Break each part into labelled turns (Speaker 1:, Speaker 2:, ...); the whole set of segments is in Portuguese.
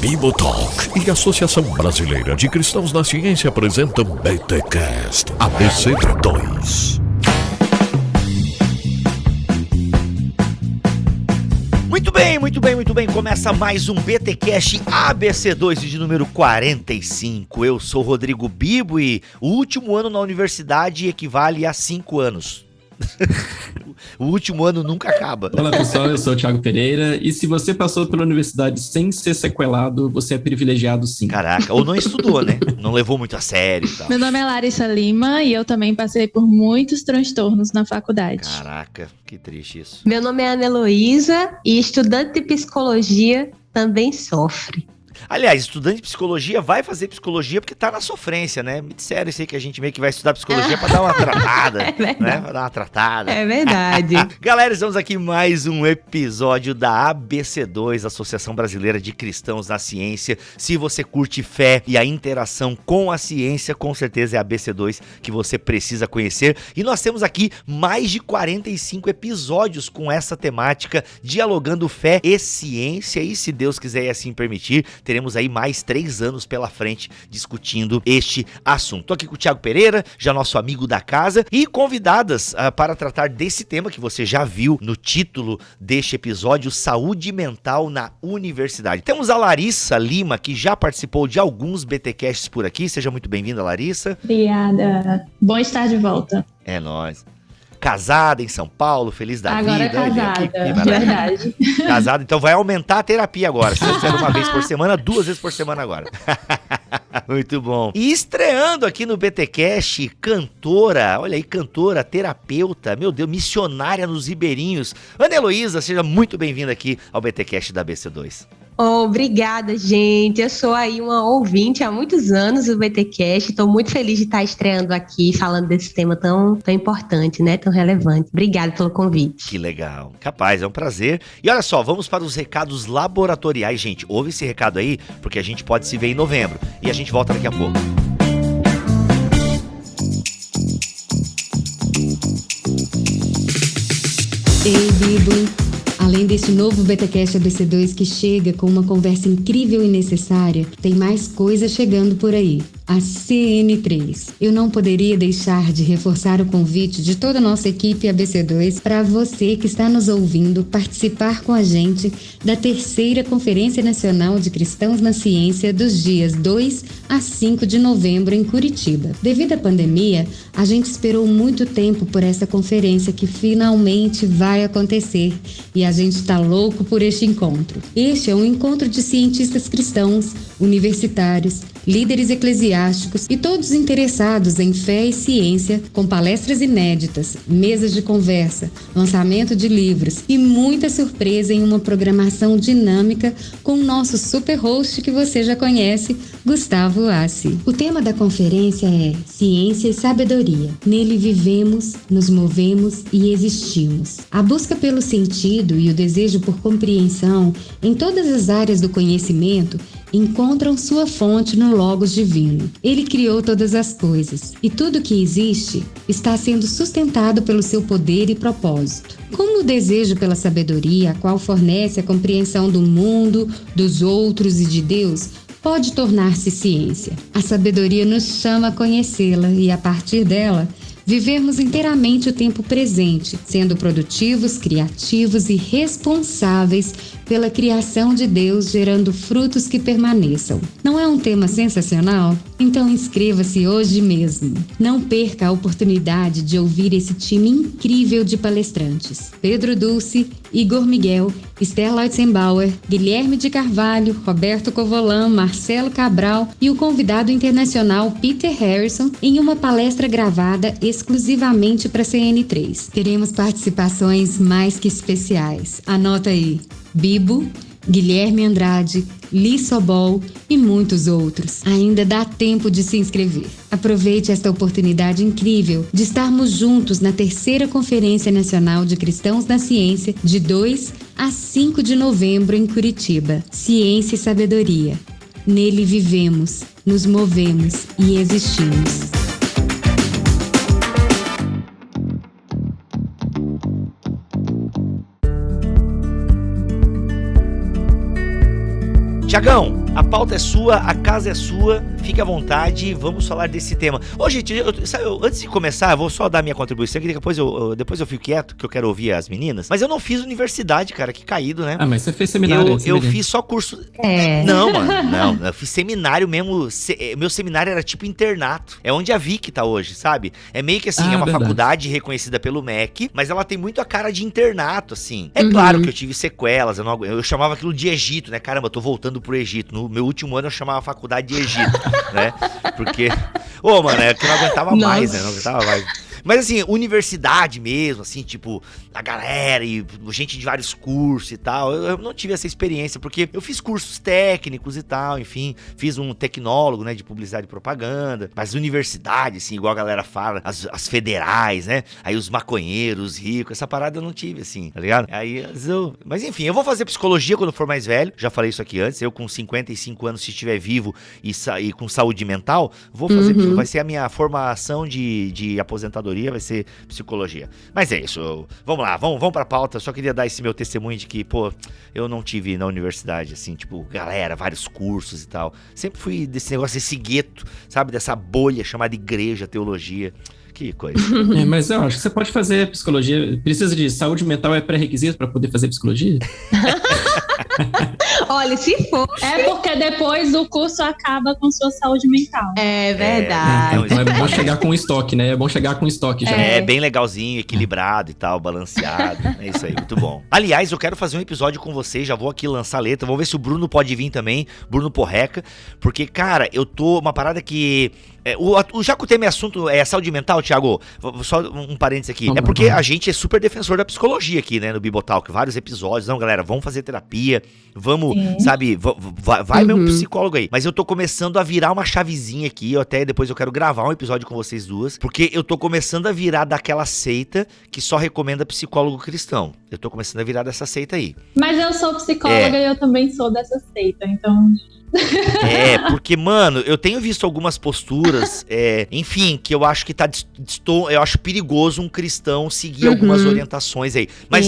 Speaker 1: Bibotalk e a Associação Brasileira de Cristãos na Ciência apresentam BTcast ABC2.
Speaker 2: Muito bem. Começa mais um BTcast ABC2 de número 45. Eu sou Rodrigo Bibo e o último ano na universidade equivale a 5 anos. O último ano nunca acaba.
Speaker 3: Olá pessoal, eu sou o Thiago Pereira e se você passou pela universidade sem ser sequelado, você é privilegiado sim.
Speaker 2: Caraca, ou não estudou, né? Não levou muito a sério e tal.
Speaker 4: Meu nome é Larissa Lima e eu também passei por muitos transtornos na faculdade.
Speaker 2: Caraca, que triste isso.
Speaker 5: Meu nome é Ana Heloísa e estudante de psicologia também sofre.
Speaker 2: Aliás, estudante de psicologia vai fazer psicologia porque tá na sofrência, né? Me disseram isso aí que a gente meio que vai estudar psicologia pra dar uma tratada,
Speaker 5: É verdade.
Speaker 2: né? Pra dar uma tratada.
Speaker 5: É verdade.
Speaker 2: Galera, estamos aqui em mais um episódio da ABC2, Associação Brasileira de Cristãos na Ciência. Se você curte fé e a interação com a ciência, com certeza é a ABC2 que você precisa conhecer. E nós temos aqui mais de 45 episódios com essa temática, dialogando fé e ciência. E se Deus quiser e assim permitir, teremos aí mais 3 anos pela frente discutindo este assunto. Tô aqui com o Thiago Pereira, já nosso amigo da casa, e convidadas para tratar desse tema que você já viu no título deste episódio, Saúde Mental na Universidade. Temos a Larissa Lima, que já participou de alguns BTcasts por aqui. Seja muito bem-vinda, Larissa.
Speaker 4: Obrigada. Bom estar de volta.
Speaker 2: É nóis. Casada em São Paulo, feliz da
Speaker 4: Agora
Speaker 2: vida.
Speaker 4: casada,
Speaker 2: Que
Speaker 4: verdade.
Speaker 2: Casada, então vai aumentar a terapia agora. Se você era uma vez por semana, 2 vezes por semana agora. Muito bom. E estreando aqui no BTcast, cantora, olha aí, cantora, terapeuta, meu Deus, missionária nos ribeirinhos. Ana Heloísa, seja muito bem-vinda aqui ao BTcast da BC2.
Speaker 5: Obrigada, gente. Eu sou aí uma ouvinte há muitos anos do BTcast. Estou muito feliz de estar estreando aqui, falando desse tema tão importante, né? Tão relevante. Obrigada pelo convite.
Speaker 2: Que legal. Capaz, é um prazer. E olha só, vamos para os recados laboratoriais, gente. Ouve esse recado aí, porque a gente pode se ver em novembro. E a gente volta daqui a pouco.
Speaker 6: Ei, Bibo! Além deste novo BTcast ABC2 que chega com uma conversa incrível e necessária, tem mais coisa chegando por aí. A CN3. Eu não poderia deixar de reforçar o convite de toda a nossa equipe ABC2 para você que está nos ouvindo participar com a gente da 3ª Conferência Nacional de Cristãos na Ciência dos dias 2 a 5 de novembro em Curitiba. Devido à pandemia, a gente esperou muito tempo por essa conferência que finalmente vai acontecer e a gente está louco por este encontro. Este é um encontro de cientistas cristãos, universitários, líderes eclesiásticos e todos interessados em fé e ciência, com palestras inéditas, mesas de conversa, lançamento de livros e muita surpresa em uma programação dinâmica com o nosso super host que você já conhece, Gustavo Assi. O tema da conferência é Ciência e Sabedoria. Nele vivemos, nos movemos e existimos. A busca pelo sentido e o desejo por compreensão em todas as áreas do conhecimento encontram sua fonte no Logos Divino. Ele criou todas as coisas, e tudo que existe está sendo sustentado pelo seu poder e propósito. Como o desejo pela sabedoria, a qual fornece a compreensão do mundo, dos outros e de Deus, pode tornar-se ciência. A sabedoria nos chama a conhecê-la e, a partir dela, vivermos inteiramente o tempo presente, sendo produtivos, criativos e responsáveis pela criação de Deus, gerando frutos que permaneçam. Não é um tema sensacional? Então inscreva-se hoje mesmo. Não perca a oportunidade de ouvir esse time incrível de palestrantes. Pedro Dulce, Igor Miguel, Esther Leutzenbauer, Guilherme de Carvalho, Roberto Covolan, Marcelo Cabral e o convidado internacional Peter Harrison em uma palestra gravada exclusivamente para CN3. Teremos participações mais que especiais. Anota aí: Bibo, Guilherme Andrade, Li Sobol e muitos outros. Ainda dá tempo de se inscrever. Aproveite esta oportunidade incrível de estarmos juntos na 3ª Conferência Nacional de Cristãos na Ciência, de 2 a 5 de novembro em Curitiba. Ciência e Sabedoria. Nele vivemos, nos movemos e existimos.
Speaker 2: Tiagão, a pauta é sua, a casa é sua, fique à vontade, vamos falar desse tema. Ô, gente, antes de começar, eu vou só dar minha contribuição aqui, depois eu fico quieto, que eu quero ouvir as meninas. Mas eu não fiz universidade, cara, que caído, né?
Speaker 3: Ah, mas você fez seminário.
Speaker 2: Eu fiz só curso... Não, mano, não, eu fiz seminário mesmo, meu seminário era tipo internato, é onde a Vic tá hoje, sabe? É meio que assim, é uma
Speaker 3: verdade.
Speaker 2: faculdade reconhecida pelo MEC, mas ela tem muito a cara de internato, assim. É claro que eu tive sequelas, eu chamava aquilo de Egito, né? Caramba, eu tô voltando pro Egito. No meu último ano eu chamava a faculdade de Egito, né? Porque, mano, é que eu não aguentava mais, né? Não aguentava mais. Mas assim, universidade mesmo, assim, tipo, a galera e gente de vários cursos e tal, eu não tive essa experiência, porque eu fiz cursos técnicos e tal, enfim, fiz um tecnólogo, né, de publicidade e propaganda, mas universidade, assim, igual a galera fala, as federais, né, aí os maconheiros, os ricos, essa parada eu não tive, assim, tá ligado? Mas enfim, eu vou fazer psicologia quando for mais velho, já falei isso aqui antes, eu com 55 anos, se estiver vivo e com saúde mental, vou fazer, vai ser a minha formação de aposentadoria, vai ser psicologia. Mas é isso, vamos lá, vamos pra pauta. Só queria dar esse meu testemunho de que, eu não tive na universidade, assim, tipo, galera, vários cursos e tal. Sempre fui desse negócio, desse gueto, sabe, dessa bolha chamada igreja, teologia. Que coisa.
Speaker 3: Mas eu acho que você pode fazer psicologia. Precisa de saúde mental, é pré-requisito para poder fazer psicologia?
Speaker 5: Olha, se for.
Speaker 4: É porque depois o curso acaba com sua saúde mental.
Speaker 5: É verdade.
Speaker 3: Então é bom chegar com estoque, né? É bom chegar com estoque já.
Speaker 2: É bem legalzinho, equilibrado e tal, balanceado. É isso aí, muito bom. Aliás, eu quero fazer um episódio com vocês, já vou aqui lançar a letra. Vamos ver se o Bruno pode vir também, Bruno Porreca. Porque, cara, eu tô... Uma parada que... já que o tema é assunto é saúde mental, Thiago, só um parênteses aqui. É porque a gente é super defensor da psicologia aqui, né, no Bibotalk, vários episódios. Não, galera, vamos fazer terapia, vamos, sabe, vai meu psicólogo aí. Mas eu tô começando a virar uma chavezinha aqui, até depois eu quero gravar um episódio com vocês duas, porque eu tô começando a virar daquela seita que só recomenda psicólogo cristão. Eu tô começando a virar dessa seita aí.
Speaker 4: Mas eu sou psicóloga e eu também sou dessa seita, então...
Speaker 2: Porque, mano, eu tenho visto algumas posturas, enfim, que eu acho que eu acho perigoso um cristão seguir algumas orientações aí. Mas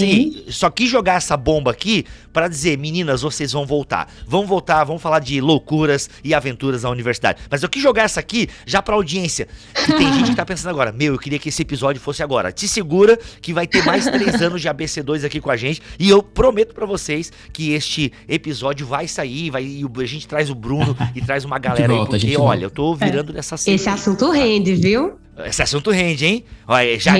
Speaker 2: só quis jogar essa bomba aqui pra dizer, meninas, vocês vão voltar, vamos falar de loucuras e aventuras na universidade. Mas eu quis jogar essa aqui já pra audiência, que tem gente que tá pensando agora, eu queria que esse episódio fosse agora. Te segura que vai ter mais 3 anos de ABC2 aqui com a gente, e eu prometo pra vocês que este episódio vai sair, e a gente traz o Bruno e traz uma galera aí, porque, olha, eu tô virando nessa seita.
Speaker 5: Esse assunto rende, viu?
Speaker 2: Esse assunto rende, hein? Olha, já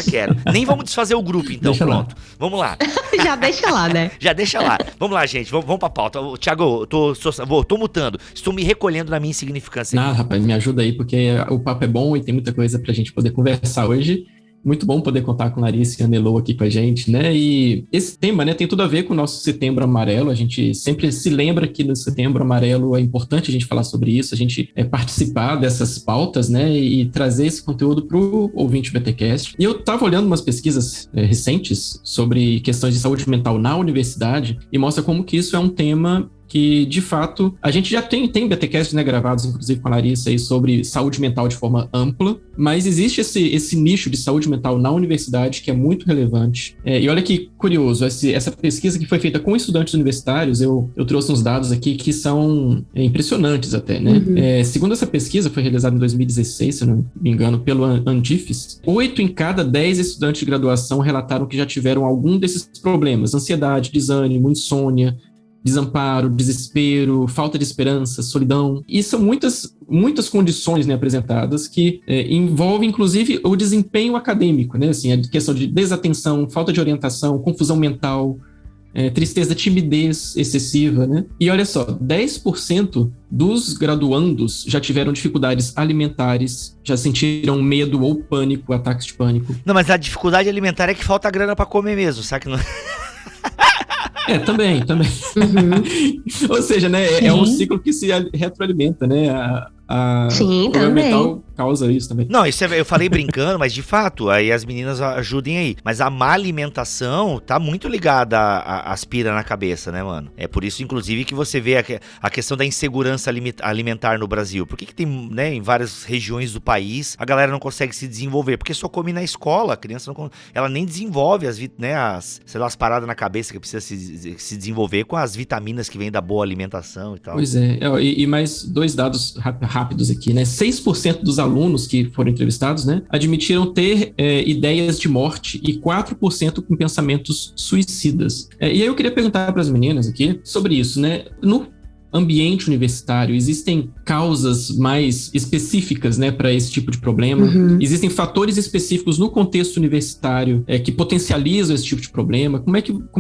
Speaker 2: quero. Nem vamos desfazer o grupo, então,
Speaker 3: deixa
Speaker 2: pronto.
Speaker 3: Lá.
Speaker 2: Vamos lá.
Speaker 5: Já deixa lá, né?
Speaker 2: Já deixa lá. Vamos lá, gente, vamos pra pauta. Thiago, eu tô mutando, estou me recolhendo na minha insignificância.
Speaker 3: Rapaz, me ajuda aí, porque o papo é bom e tem muita coisa pra gente poder conversar hoje. Muito bom poder contar com Larissa e Anelô aqui com a gente, né? E esse tema, né, tem tudo a ver com o nosso Setembro Amarelo. A gente sempre se lembra que no Setembro Amarelo é importante a gente falar sobre isso, a gente participar dessas pautas, né? E trazer esse conteúdo para o ouvinte BTcast. E eu estava olhando umas pesquisas recentes sobre questões de saúde mental na universidade e mostra como que isso é um tema que, de fato, a gente já tem BTcast, né, gravados, inclusive com a Larissa, aí, sobre saúde mental de forma ampla, mas existe esse nicho de saúde mental na universidade que é muito relevante. E olha que curioso, essa pesquisa que foi feita com estudantes universitários, eu trouxe uns dados aqui que são impressionantes até, né? Segundo essa pesquisa, foi realizada em 2016, se eu não me engano, pelo Andifes, 8 em cada 10 estudantes de graduação relataram que já tiveram algum desses problemas: ansiedade, desânimo, insônia, desamparo, desespero, falta de esperança, solidão. E são muitas condições, né, apresentadas que envolvem, inclusive, o desempenho acadêmico, né? Assim, a questão de desatenção, falta de orientação, confusão mental, tristeza, timidez excessiva, né? E olha só, 10% dos graduandos já tiveram dificuldades alimentares, já sentiram medo ou pânico, ataques de pânico.
Speaker 2: Não, mas a dificuldade alimentar é que falta grana pra comer mesmo, sabe que não...
Speaker 3: Também. Ou seja, né, é um ciclo que se retroalimenta, né?
Speaker 5: Sim,
Speaker 3: o problema mental causa isso também.
Speaker 2: Não, isso eu falei brincando, mas de fato, aí as meninas ajudem aí. Mas a má alimentação tá muito ligada às pira na cabeça, né, mano? É por isso, inclusive, que você vê a questão da insegurança alimentar no Brasil. Por que tem, né, em várias regiões do país, a galera não consegue se desenvolver? Porque só come na escola, a criança não, ela nem desenvolve as paradas na cabeça que precisa se desenvolver com as vitaminas que vêm da boa alimentação e tal.
Speaker 3: Pois é, e mais 2 dados rápidos aqui, né? 6% dos alunos que foram entrevistados, né, admitiram ter ideias de morte e 4% com pensamentos suicidas. E aí eu queria perguntar para as meninas aqui sobre isso, né? No ambiente universitário, existem causas mais específicas, né, para esse tipo de problema? Existem fatores específicos no contexto universitário que potencializam esse tipo de problema? Como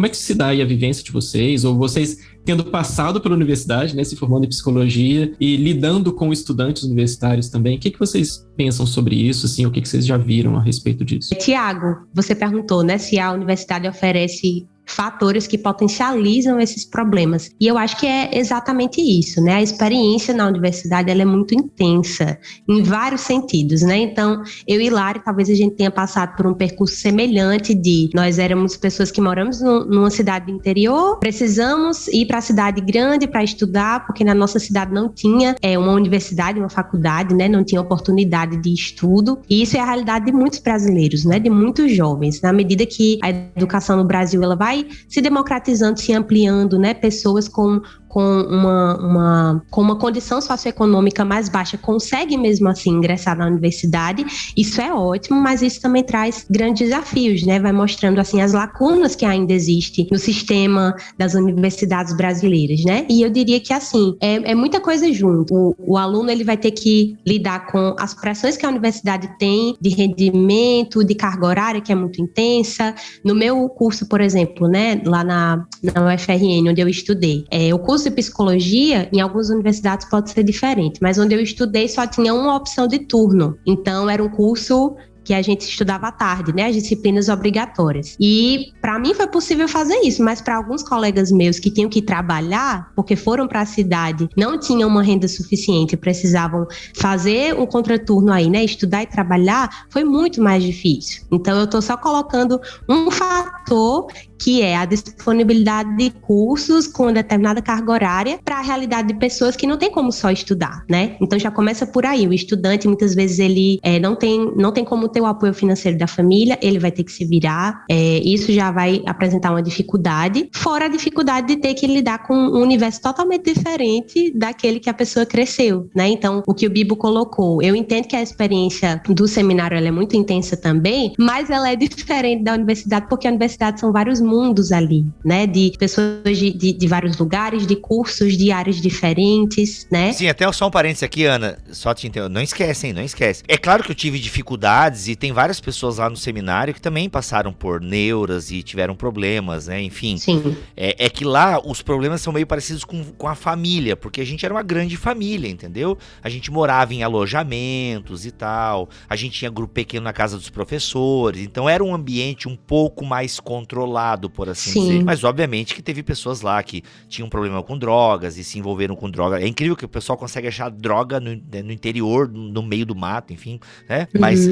Speaker 3: é que se dá aí a vivência de vocês? Ou vocês tendo passado pela universidade, né, se formando em psicologia e lidando com estudantes universitários também, o que vocês pensam sobre isso? Assim, o que vocês já viram a respeito disso?
Speaker 5: Tiago, você perguntou, né, se a universidade oferece fatores que potencializam esses problemas. E eu acho que é exatamente isso, né? A experiência na universidade, ela é muito intensa, em vários sentidos, né? Então, eu e Lari, talvez a gente tenha passado por um percurso semelhante nós éramos pessoas que moramos numa cidade do interior, precisamos ir para a cidade grande para estudar, porque na nossa cidade não tinha uma universidade, uma faculdade, né? Não tinha oportunidade de estudo. E isso é a realidade de muitos brasileiros, né? De muitos jovens. Na medida que a educação no Brasil, ela vai se democratizando, se ampliando, né? Pessoas com uma condição socioeconômica mais baixa conseguem mesmo assim ingressar na universidade. Isso é ótimo, mas isso também traz grandes desafios, né? Vai mostrando assim as lacunas que ainda existem no sistema das universidades brasileiras, né? E eu diria que assim, é muita coisa junto. O aluno, ele vai ter que lidar com as pressões que a universidade tem de rendimento, de carga horária, que é muito intensa. No meu curso, por exemplo, né, lá na UFRN, onde eu estudei, o curso de psicologia, em algumas universidades pode ser diferente, mas onde eu estudei só tinha uma opção de turno. Então, era um curso que a gente estudava à tarde, né, as disciplinas obrigatórias. E para mim foi possível fazer isso, mas para alguns colegas meus que tinham que trabalhar, porque foram para a cidade, não tinham uma renda suficiente, precisavam fazer um contraturno aí, né, estudar e trabalhar, foi muito mais difícil. Então eu estou só colocando um fator que é a disponibilidade de cursos com determinada carga horária para a realidade de pessoas que não tem como só estudar, né? Então já começa por aí. O estudante, muitas vezes, ele não tem como ter o apoio financeiro da família, ele vai ter que se virar. Isso já vai apresentar uma dificuldade, fora a dificuldade de ter que lidar com um universo totalmente diferente daquele que a pessoa cresceu, né? Então, o que o Bibo colocou, eu entendo que a experiência do seminário ela é muito intensa também, mas ela é diferente da universidade, porque a universidade são vários mundos ali, né? De pessoas de vários lugares, de cursos, de áreas diferentes, né?
Speaker 2: Sim, até só um parênteses aqui, Ana, só te entendo. Não esquece, hein? Não esquece. É claro que eu tive dificuldades e tem várias pessoas lá no seminário que também passaram por neuras e tiveram problemas, né? Enfim.
Speaker 5: Sim.
Speaker 2: É que lá os problemas são meio parecidos com a família, porque a gente era uma grande família, entendeu? A gente morava em alojamentos e tal, a gente tinha grupo pequeno na casa dos professores, então era um ambiente um pouco mais controlado, por assim dizer. Mas obviamente que teve pessoas lá que tinham problema com drogas e se envolveram com droga. É incrível que o pessoal consegue achar droga no interior, no meio do mato, enfim, né? Mas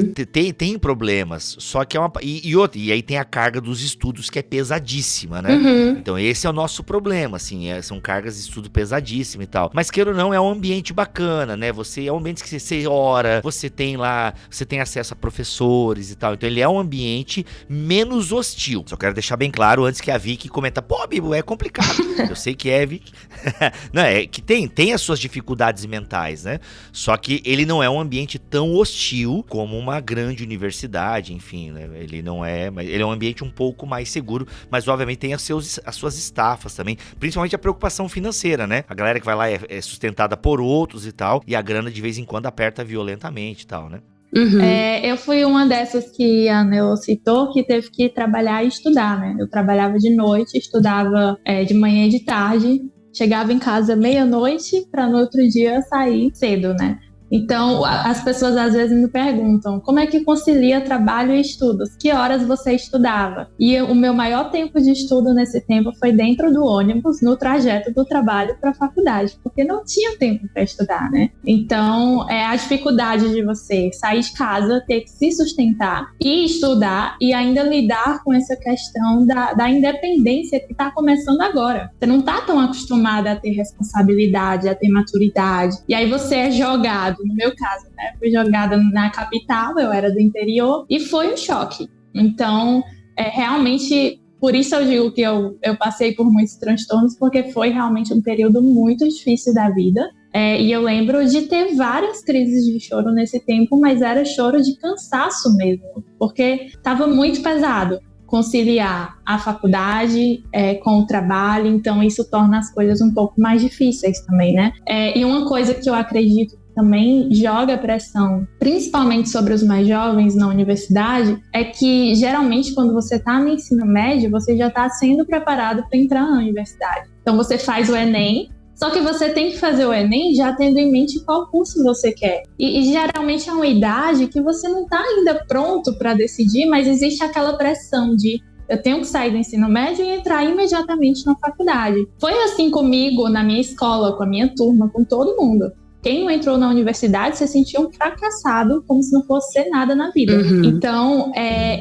Speaker 2: tem problemas, só que é uma... E aí tem a carga dos estudos que é pesadíssima, né? Então esse é o nosso problema, assim, são cargas de estudo pesadíssimas e tal. Mas queira ou não, é um ambiente bacana, né? É um ambiente que você ora, você tem acesso a professores e tal. Então ele é um ambiente menos hostil. Só quero deixar bem claro antes que a Vicky comenta, pô, Bibo, é complicado. Eu sei que é, Vicky. Não, é que tem as suas dificuldades mentais, né? Só que ele não é um ambiente tão hostil como uma grande universidade, enfim, né? Ele não é, mas ele é um ambiente um pouco mais seguro, mas obviamente tem as suas estafas também, principalmente a preocupação financeira, né? A galera que vai lá é sustentada por outros e tal, e a grana de vez em quando aperta violentamente e tal, né?
Speaker 4: Eu fui uma dessas que a Nelo citou, que teve que trabalhar e estudar, né? Eu trabalhava de noite, estudava de manhã e de tarde, chegava em casa meia-noite para no outro dia sair cedo, né? Então, as pessoas às vezes me perguntam, como é que concilia trabalho e estudos? Que horas você estudava? E o meu maior tempo de estudo nesse tempo foi dentro do ônibus, no trajeto do trabalho para a faculdade, porque não tinha tempo para estudar, né? Então, a dificuldade de você sair de casa, ter que se sustentar e estudar e ainda lidar com essa questão da independência que está começando agora. Você não está tão acostumada a ter responsabilidade, a ter maturidade. E aí você é jogado, no meu caso, né? Fui jogada na capital, eu era do interior, e foi um choque. Então, realmente, por isso eu digo que eu passei por muitos transtornos, porque foi realmente um período muito difícil da vida. E eu lembro de ter várias crises de choro nesse tempo, mas era choro de cansaço mesmo, porque estava muito pesado conciliar a faculdade com o trabalho, então isso torna as coisas um pouco mais difíceis também, né? E uma coisa que eu acredito que também joga pressão, principalmente sobre os mais jovens na universidade, é que geralmente quando você está no ensino médio, você já está sendo preparado para entrar na universidade. Então você faz o Enem, só que você tem que fazer o Enem já tendo em mente qual curso você quer. E geralmente é uma idade que você não está ainda pronto para decidir, mas existe aquela pressão de eu tenho que sair do ensino médio e entrar imediatamente na faculdade. Foi assim comigo, na minha escola, com a minha turma, com todo mundo. Quem não entrou na universidade se sentia um fracassado, como se não fosse ser nada na vida.
Speaker 5: Uhum.
Speaker 4: Então,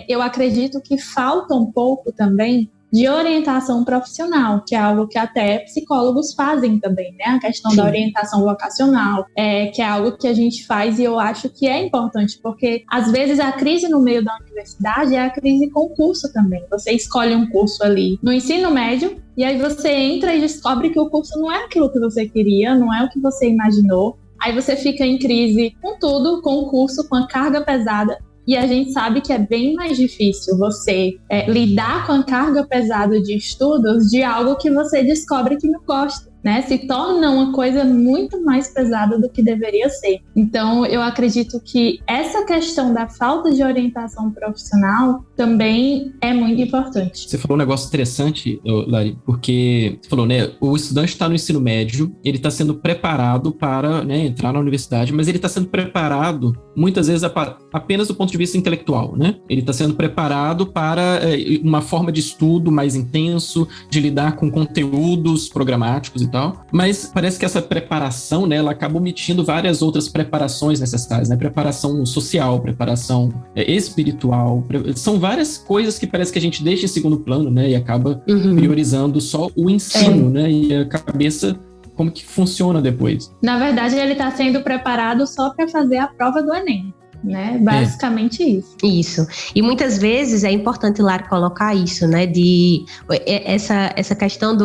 Speaker 4: eu acredito que falta um pouco também de orientação profissional, que é algo que até psicólogos fazem também, né? A questão da orientação vocacional, que é algo que a gente faz e eu acho que é importante, porque às vezes a crise no meio da universidade é a crise com o curso também. Você escolhe um curso ali no ensino médio e aí você entra e descobre que o curso não é aquilo que você queria, não é o que você imaginou. Aí você fica em crise com tudo, com o curso, com a carga pesada. E a gente sabe que é bem mais difícil você lidar com a carga pesada de estudos de algo que você descobre que não gosta, né? Se torna uma coisa muito mais pesada do que deveria ser. Então, eu acredito que essa questão da falta de orientação profissional também é muito importante.
Speaker 3: Você falou um negócio interessante, Lari, porque você falou, né, o estudante está no ensino médio, ele está sendo preparado para, né, entrar na universidade, mas ele está sendo preparado, muitas vezes, apenas do ponto de vista intelectual, né? Ele está sendo preparado para uma forma de estudo mais intenso, de lidar com conteúdos programáticos e tal, mas parece que essa preparação, né, ela acaba omitindo várias outras preparações necessárias, né? Preparação social, preparação espiritual, são várias coisas que parece que a gente deixa em segundo plano, né, e acaba priorizando só o ensino, né, e a cabeça, como que funciona depois.
Speaker 4: Na verdade, ele está sendo preparado só para fazer a prova do Enem. Né? Basicamente isso.
Speaker 5: E muitas vezes é importante, Lari, colocar isso, né? De essa questão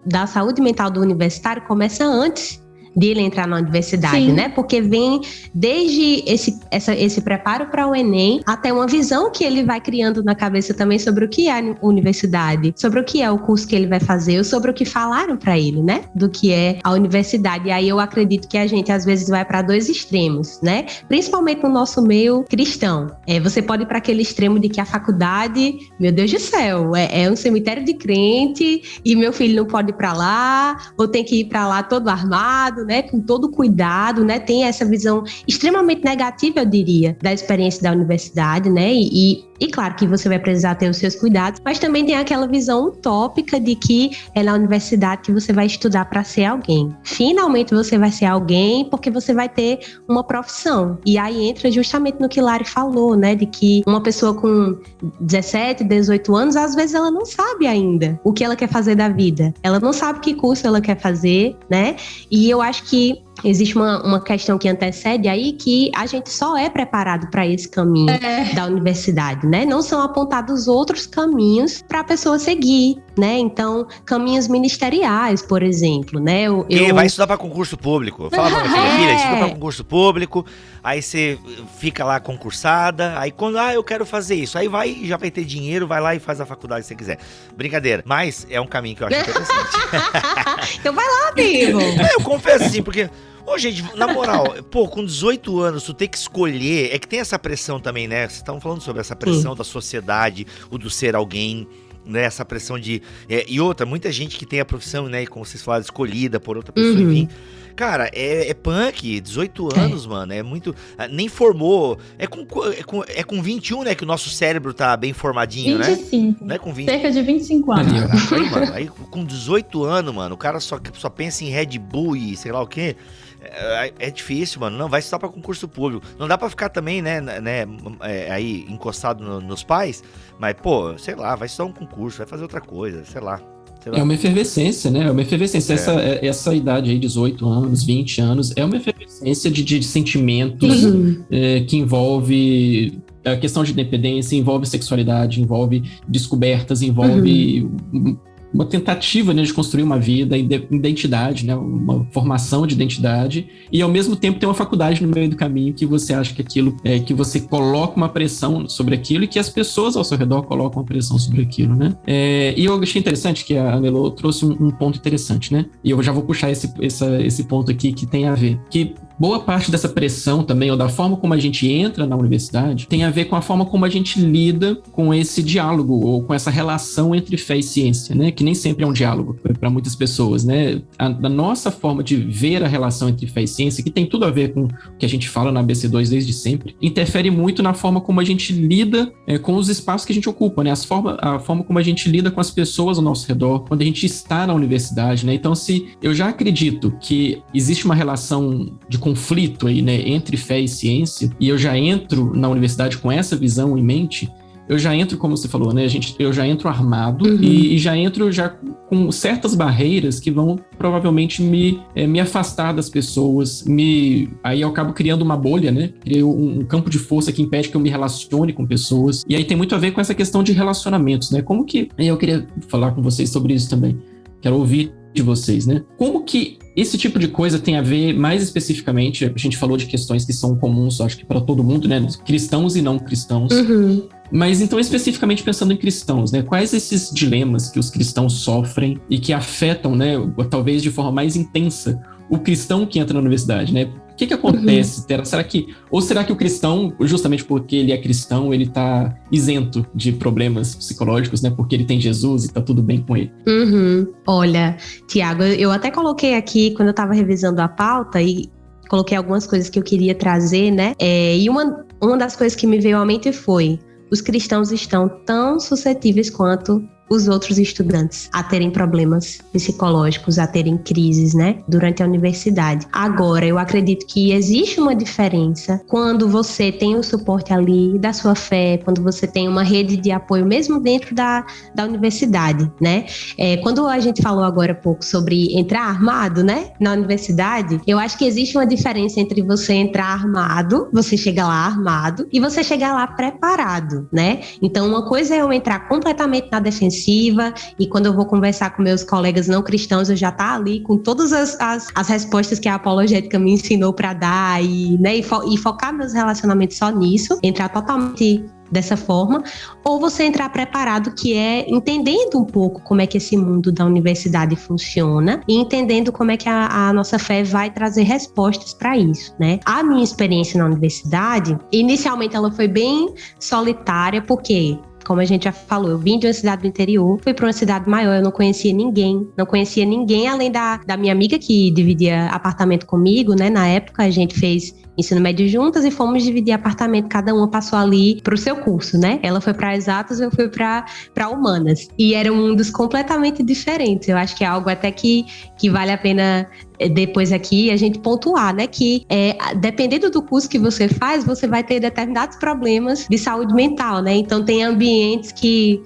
Speaker 5: da saúde mental do universitário começa antes de ele entrar na universidade, né? Porque vem desde esse preparo para o Enem até uma visão que ele vai criando na cabeça também sobre o que é a universidade, sobre o que é o curso que ele vai fazer, ou sobre o que falaram para ele, né? Do que é a universidade. E aí eu acredito que a gente às vezes vai para dois extremos, né? Principalmente no nosso meio cristão. Você pode ir para aquele extremo de que a faculdade, meu Deus do céu, é um cemitério de crente e meu filho não pode ir para lá, ou tem que ir para lá todo armado, né, com todo cuidado, né, tem essa visão extremamente negativa, eu diria, da experiência da universidade, né, e claro que você vai precisar ter os seus cuidados, mas também tem aquela visão utópica de que é na universidade que você vai estudar para ser alguém. Finalmente você vai ser alguém porque você vai ter uma profissão. E aí entra justamente no que Lari falou, né, de que uma pessoa com 17, 18 anos, às vezes ela não sabe ainda o que ela quer fazer da vida. Ela não sabe que curso ela quer fazer, né, e eu acho que existe uma questão que antecede aí, que a gente só é preparado para esse caminho da universidade, né? Não são apontados outros caminhos para a pessoa seguir, né? Então, caminhos ministeriais, por exemplo, né?
Speaker 2: Vai estudar para concurso público. Fala pra minha filha, estuda para concurso público, aí você fica lá concursada, aí quando, eu quero fazer isso, aí vai, já vai ter dinheiro, vai lá e faz a faculdade se você quiser. Brincadeira, mas é um caminho que eu acho interessante.
Speaker 5: Então vai lá, amigo.
Speaker 2: Eu confesso assim, porque... gente, na moral, com 18 anos, tu tem que escolher, é que tem essa pressão também, né? Vocês estavam falando sobre essa pressão da sociedade, o do ser alguém, né? Essa pressão de... e outra, muita gente que tem a profissão, né? E como vocês falaram, escolhida por outra pessoa, enfim. Cara, é punk, 18 anos, mano, é muito... Nem formou... É com 21, né, que o nosso cérebro tá bem formadinho,
Speaker 4: 25.
Speaker 2: né? Não é com 20.
Speaker 4: Cerca de 25 anos.
Speaker 2: Aí, mano, aí com 18 anos, mano, o cara só pensa em Red Bull e sei lá o quê. É difícil, mano. Não, vai estudar pra concurso público. Não dá pra ficar também, né aí encostado nos pais, mas, pô, sei lá, vai estudar um concurso, vai fazer outra coisa, sei lá.
Speaker 3: É uma efervescência, né? É uma efervescência. Essa idade aí, 18 anos, 20 anos, é uma efervescência de sentimentos que envolve a questão de independência, envolve sexualidade, envolve descobertas, envolve uma tentativa, né, de construir uma vida, identidade, né, uma formação de identidade, e ao mesmo tempo tem uma faculdade no meio do caminho que você acha que aquilo, que você coloca uma pressão sobre aquilo e que as pessoas ao seu redor colocam uma pressão sobre aquilo, né? E eu achei interessante que a Anelô trouxe um ponto interessante, né? E eu já vou puxar esse ponto aqui que tem a ver, que boa parte dessa pressão também, ou da forma como a gente entra na universidade, tem a ver com a forma como a gente lida com esse diálogo, ou com essa relação entre fé e ciência, né? Que nem sempre é um diálogo para muitas pessoas, né? A nossa forma de ver a relação entre fé e ciência, que tem tudo a ver com o que a gente fala na ABC2 desde sempre, interfere muito na forma como a gente lida com os espaços que a gente ocupa, né? A forma como a gente lida com as pessoas ao nosso redor, quando a gente está na universidade, né? Então, se eu já acredito que existe uma relação de conflito aí, né, entre fé e ciência, e eu já entro na universidade com essa visão em mente, eu já entro, como você falou, né, eu já entro armado e já entro já com certas barreiras que vão provavelmente me afastar das pessoas, aí eu acabo criando uma bolha, né, crio um campo de força que impede que eu me relacione com pessoas, e aí tem muito a ver com essa questão de relacionamentos, né, como que, eu queria falar com vocês sobre isso também, quero ouvir de vocês, né, como que esse tipo de coisa tem a ver, mais especificamente, a gente falou de questões que são comuns, acho que para todo mundo, né? Cristãos e não cristãos. Mas então, especificamente pensando em cristãos, né? Quais esses dilemas que os cristãos sofrem e que afetam, né? Talvez de forma mais intensa, o cristão que entra na universidade, né? O que acontece? Será que o cristão, justamente porque ele é cristão, ele tá isento de problemas psicológicos, né? Porque ele tem Jesus e tá tudo bem com ele?
Speaker 5: Olha, Tiago, eu até coloquei aqui, quando eu tava revisando a pauta, e coloquei algumas coisas que eu queria trazer, né? E uma das coisas que me veio à mente foi: os cristãos estão tão suscetíveis quanto os outros estudantes a terem problemas psicológicos, a terem crises, né, durante a universidade. Agora, eu acredito que existe uma diferença quando você tem o suporte ali da sua fé, quando você tem uma rede de apoio mesmo dentro da universidade, né? Quando a gente falou agora há pouco sobre entrar armado, né, na universidade, eu acho que existe uma diferença entre você entrar armado, você chegar lá armado, e você chegar lá preparado, né? Então, uma coisa é eu entrar completamente na defensiva, e quando eu vou conversar com meus colegas não cristãos, eu já tá ali com todas as respostas que a apologética me ensinou para dar, e focar meus relacionamentos só nisso, entrar totalmente dessa forma, ou você entrar preparado, que é entendendo um pouco como é que esse mundo da universidade funciona e entendendo como é que a nossa fé vai trazer respostas para isso, né? A minha experiência na universidade, inicialmente ela foi bem solitária, porque, como a gente já falou, eu vim de uma cidade do interior, fui para uma cidade maior, eu não conhecia ninguém além da minha amiga que dividia apartamento comigo, né? Na época a gente fez ensino médio juntas e fomos dividir apartamento, cada uma passou ali pro seu curso, né? Ela foi para exatas, eu fui para humanas. E eram mundos completamente diferentes. Eu acho que é algo até que vale a pena depois aqui a gente pontuar, né? Que dependendo do curso que você faz, você vai ter determinados problemas de saúde mental, né? Então tem ambientes que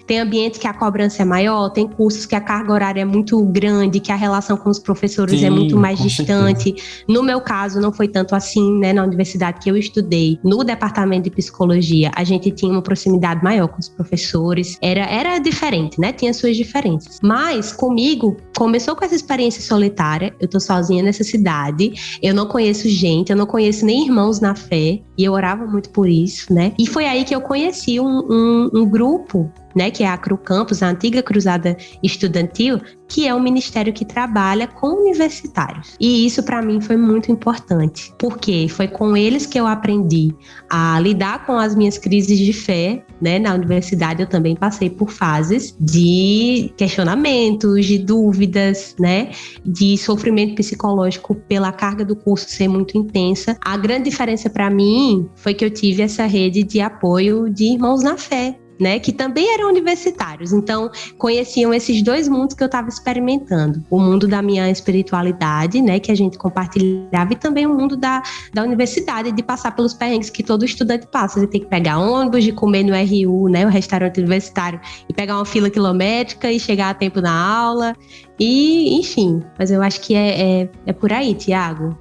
Speaker 5: a cobrança é maior, tem cursos que a carga horária é muito grande, que a relação com os professores é muito mais distante. Certeza. No meu caso, não foi tanto assim, né? Na universidade que eu estudei, no departamento de psicologia, a gente tinha uma proximidade maior com os professores. Era diferente, né? Tinha suas diferenças. Mas comigo, começou com essa experiência solitária. Eu tô sozinha nessa cidade, eu não conheço gente, eu não conheço nem irmãos na fé, e eu orava muito por isso, né? E foi aí que eu conheci um grupo né, que é a Cru Campus, a antiga Cruzada Estudantil, que é um ministério que trabalha com universitários. E isso para mim foi muito importante, porque foi com eles que eu aprendi a lidar com as minhas crises de fé, né? Na universidade eu também passei por fases de questionamentos, de dúvidas, né? De sofrimento psicológico pela carga do curso ser muito intensa. A grande diferença para mim foi que eu tive essa rede de apoio de irmãos na fé, né, que também eram universitários, então conheciam esses dois mundos que eu estava experimentando, o mundo da minha espiritualidade, né, que a gente compartilhava, e também o mundo da universidade, de passar pelos perrengues que todo estudante passa, de ter que pegar ônibus, de comer no RU, né, o restaurante universitário, e pegar uma fila quilométrica e chegar a tempo na aula, e enfim, mas eu acho que é por aí, Tiago.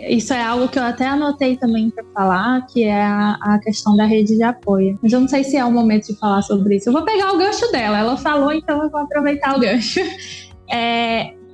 Speaker 4: Isso é algo que eu até anotei também para falar, que é a questão da rede de apoio. Mas eu não sei se é o momento de falar sobre isso. Eu vou pegar o gancho dela. Ela falou, então eu vou aproveitar o gancho.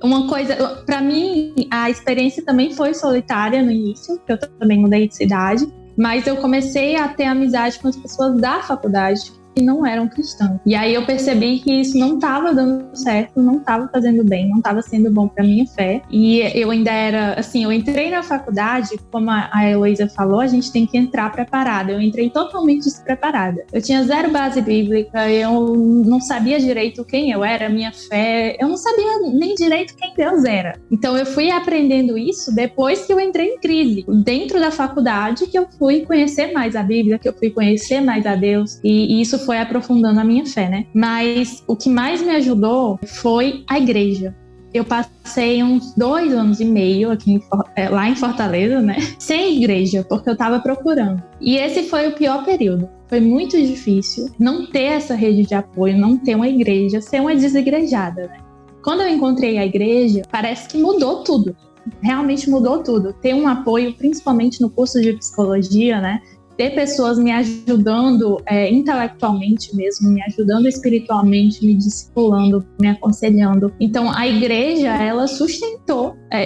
Speaker 4: Uma coisa, para mim, a experiência também foi solitária no início, porque eu também mudei de cidade, mas eu comecei a ter amizade com as pessoas da faculdade que não eram cristãos. E aí eu percebi que isso não estava dando certo, não estava fazendo bem, não estava sendo bom para minha fé. E eu ainda era, assim, eu entrei na faculdade, como a Heloísa falou, a gente tem que entrar preparada. Eu entrei totalmente despreparada. Eu tinha zero base bíblica, eu não sabia direito quem eu era, minha fé, eu não sabia nem direito quem Deus era. Então eu fui aprendendo isso depois que eu entrei em crise. Dentro da faculdade que eu fui conhecer mais a Bíblia, que eu fui conhecer mais a Deus, e isso foi aprofundando a minha fé, né? Mas o que mais me ajudou foi a igreja. Eu passei uns 2 anos e meio aqui lá em Fortaleza, né? Sem igreja, porque eu tava procurando. E esse foi o pior período. Foi muito difícil não ter essa rede de apoio, não ter uma igreja, ser uma desigrejada, né? Quando eu encontrei a igreja, parece que mudou tudo. Realmente mudou tudo. Ter um apoio, principalmente no curso de psicologia, né? Ter pessoas me ajudando intelectualmente mesmo, me ajudando espiritualmente, me discipulando, me aconselhando. Então, a igreja, ela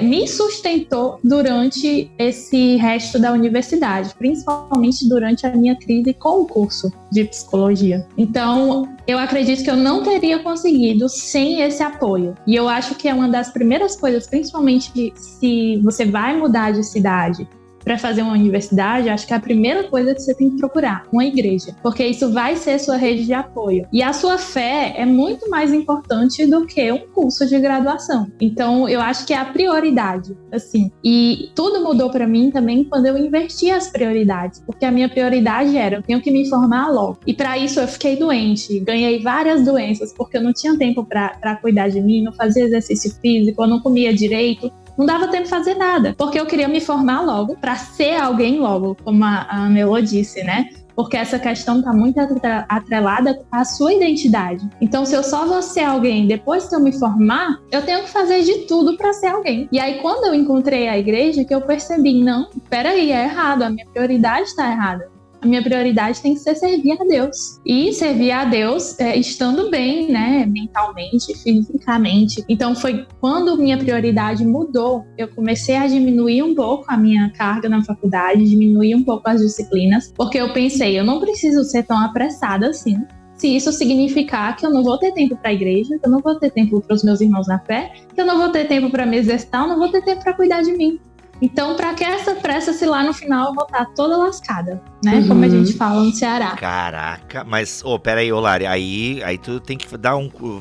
Speaker 4: me sustentou durante esse resto da universidade, principalmente durante a minha crise com o curso de psicologia. Então, eu acredito que eu não teria conseguido sem esse apoio. E eu acho que é uma das primeiras coisas, principalmente se você vai mudar de cidade, para fazer uma universidade, acho que é a primeira coisa que você tem que procurar, uma igreja, porque isso vai ser sua rede de apoio. E a sua fé é muito mais importante do que um curso de graduação. Então, eu acho que é a prioridade, assim. E tudo mudou para mim também quando eu inverti as prioridades, porque a minha prioridade era, eu tenho que me formar logo. E para isso eu fiquei doente, ganhei várias doenças, porque eu não tinha tempo para cuidar de mim, não fazia exercício físico, eu não comia direito. Não dava tempo de fazer nada, porque eu queria me formar logo, para ser alguém logo, como a Nelô disse, né? Porque essa questão está muito atrelada à sua identidade. Então, se eu só vou ser alguém depois que eu me formar, eu tenho que fazer de tudo para ser alguém. E aí, quando eu encontrei a igreja, que eu percebi, não, peraí, é errado, a minha prioridade está errada. A minha prioridade tem que ser servir a Deus. E servir a Deus estando bem, né? Mentalmente, fisicamente. Então foi quando minha prioridade mudou, eu comecei a diminuir um pouco a minha carga na faculdade, diminuir um pouco as disciplinas, porque eu pensei, eu não preciso ser tão apressada assim. Se isso significar que eu não vou ter tempo para a igreja, que eu não vou ter tempo para os meus irmãos na fé, que eu não vou ter tempo para me exercitar, eu não vou ter tempo para cuidar de mim. Então, pra que essa pressa se lá no final eu vou estar toda lascada, né?
Speaker 5: Uhum.
Speaker 4: Como a gente fala no Ceará.
Speaker 2: Caraca, mas, pera aí, Lari, aí tu tem que dar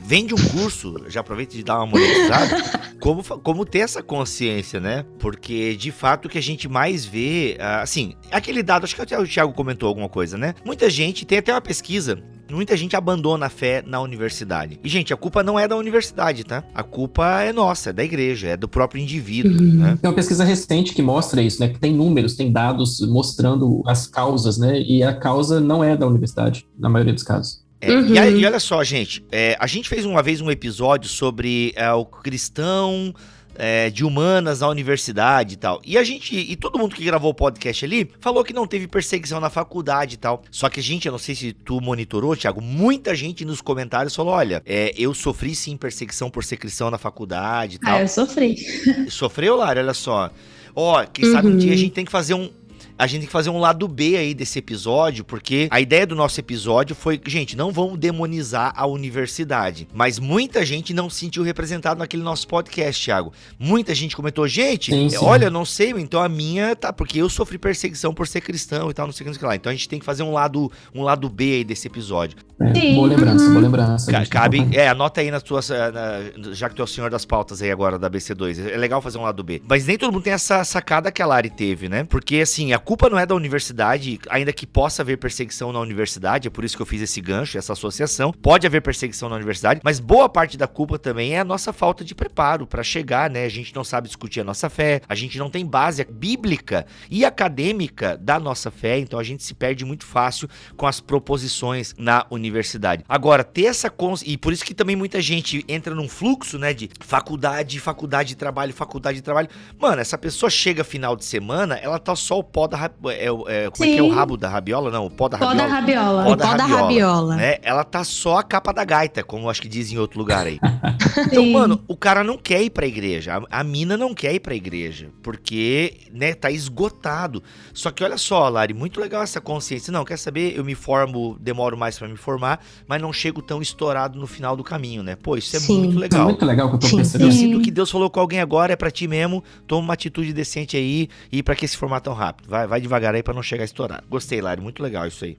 Speaker 2: vende um curso, já aproveita de dar uma monetizada, como ter essa consciência, né? Porque, de fato, o que a gente mais vê, assim, aquele dado, acho que até o Thiago comentou alguma coisa, né? Muita gente, tem até uma pesquisa, muita gente abandona a fé na universidade. E, gente, a culpa não é da universidade, tá? A culpa é nossa, é da igreja, é do próprio indivíduo, né?
Speaker 3: Tem uma pesquisa recente que mostra isso, né? Que tem números, tem dados mostrando as causas, né? E a causa não é da universidade, na maioria dos casos.
Speaker 2: E olha só, gente, a gente fez uma vez um episódio sobre o cristão de humanas na universidade e tal. E todo mundo que gravou o podcast ali falou que não teve perseguição na faculdade e tal. Só que eu não sei se tu monitorou, Thiago, muita gente nos comentários falou, olha, eu sofri sim perseguição por ser cristão na faculdade e tal.
Speaker 4: Eu sofri.
Speaker 2: Sofreu, Lara? Olha só. Quem sabe um dia a gente tem que fazer a gente tem que fazer um lado B aí desse episódio, porque a ideia do nosso episódio foi, gente, não vamos demonizar a universidade, mas muita gente não se sentiu representado naquele nosso podcast, Thiago. Muita gente comentou, gente,
Speaker 3: Sim.
Speaker 2: olha, não sei, então a minha tá, porque eu sofri perseguição por ser cristão e tal, não sei o que lá. Então a gente tem que fazer um lado B aí desse episódio.
Speaker 4: Sim.
Speaker 3: Boa lembrança.
Speaker 2: Cabe, anota aí nas tuas, já que tu é o senhor das pautas aí agora da BC2, é legal fazer um lado B. Mas nem todo mundo tem essa sacada que a Lari teve, né? Porque assim, a culpa não é da universidade, ainda que possa haver perseguição na universidade, é por isso que eu fiz esse gancho, essa associação. Pode haver perseguição na universidade, mas boa parte da culpa também é a nossa falta de preparo pra chegar, né? A gente não sabe discutir a nossa fé, a gente não tem base bíblica e acadêmica da nossa fé, então a gente se perde muito fácil com as proposições na universidade. Agora, ter essa e por isso que também muita gente entra num fluxo, né, de faculdade de trabalho. Mano, essa pessoa chega final de semana, ela tá só o pó da como é que é o rabo da rabiola? Não, o pó da rabiola.
Speaker 5: Pó da rabiola.
Speaker 2: Né? Ela tá só a capa da gaita, como eu acho que diz em outro lugar aí. Então, mano, o cara não quer ir pra igreja, a mina não quer ir pra igreja, porque, né, tá esgotado. Só que olha só, Lari, muito legal essa consciência. Não, quer saber, eu me formo, demoro mais pra me formar, mas não chego tão estourado no final do caminho, né? Pô, isso é muito legal.
Speaker 3: É muito legal que eu tô percebendo.
Speaker 2: Eu sinto que Deus falou com alguém agora, é pra ti mesmo, toma uma atitude decente aí, e pra que se formar tão rápido? Vai devagar aí pra não chegar estourado. Gostei, Lari, muito legal isso aí.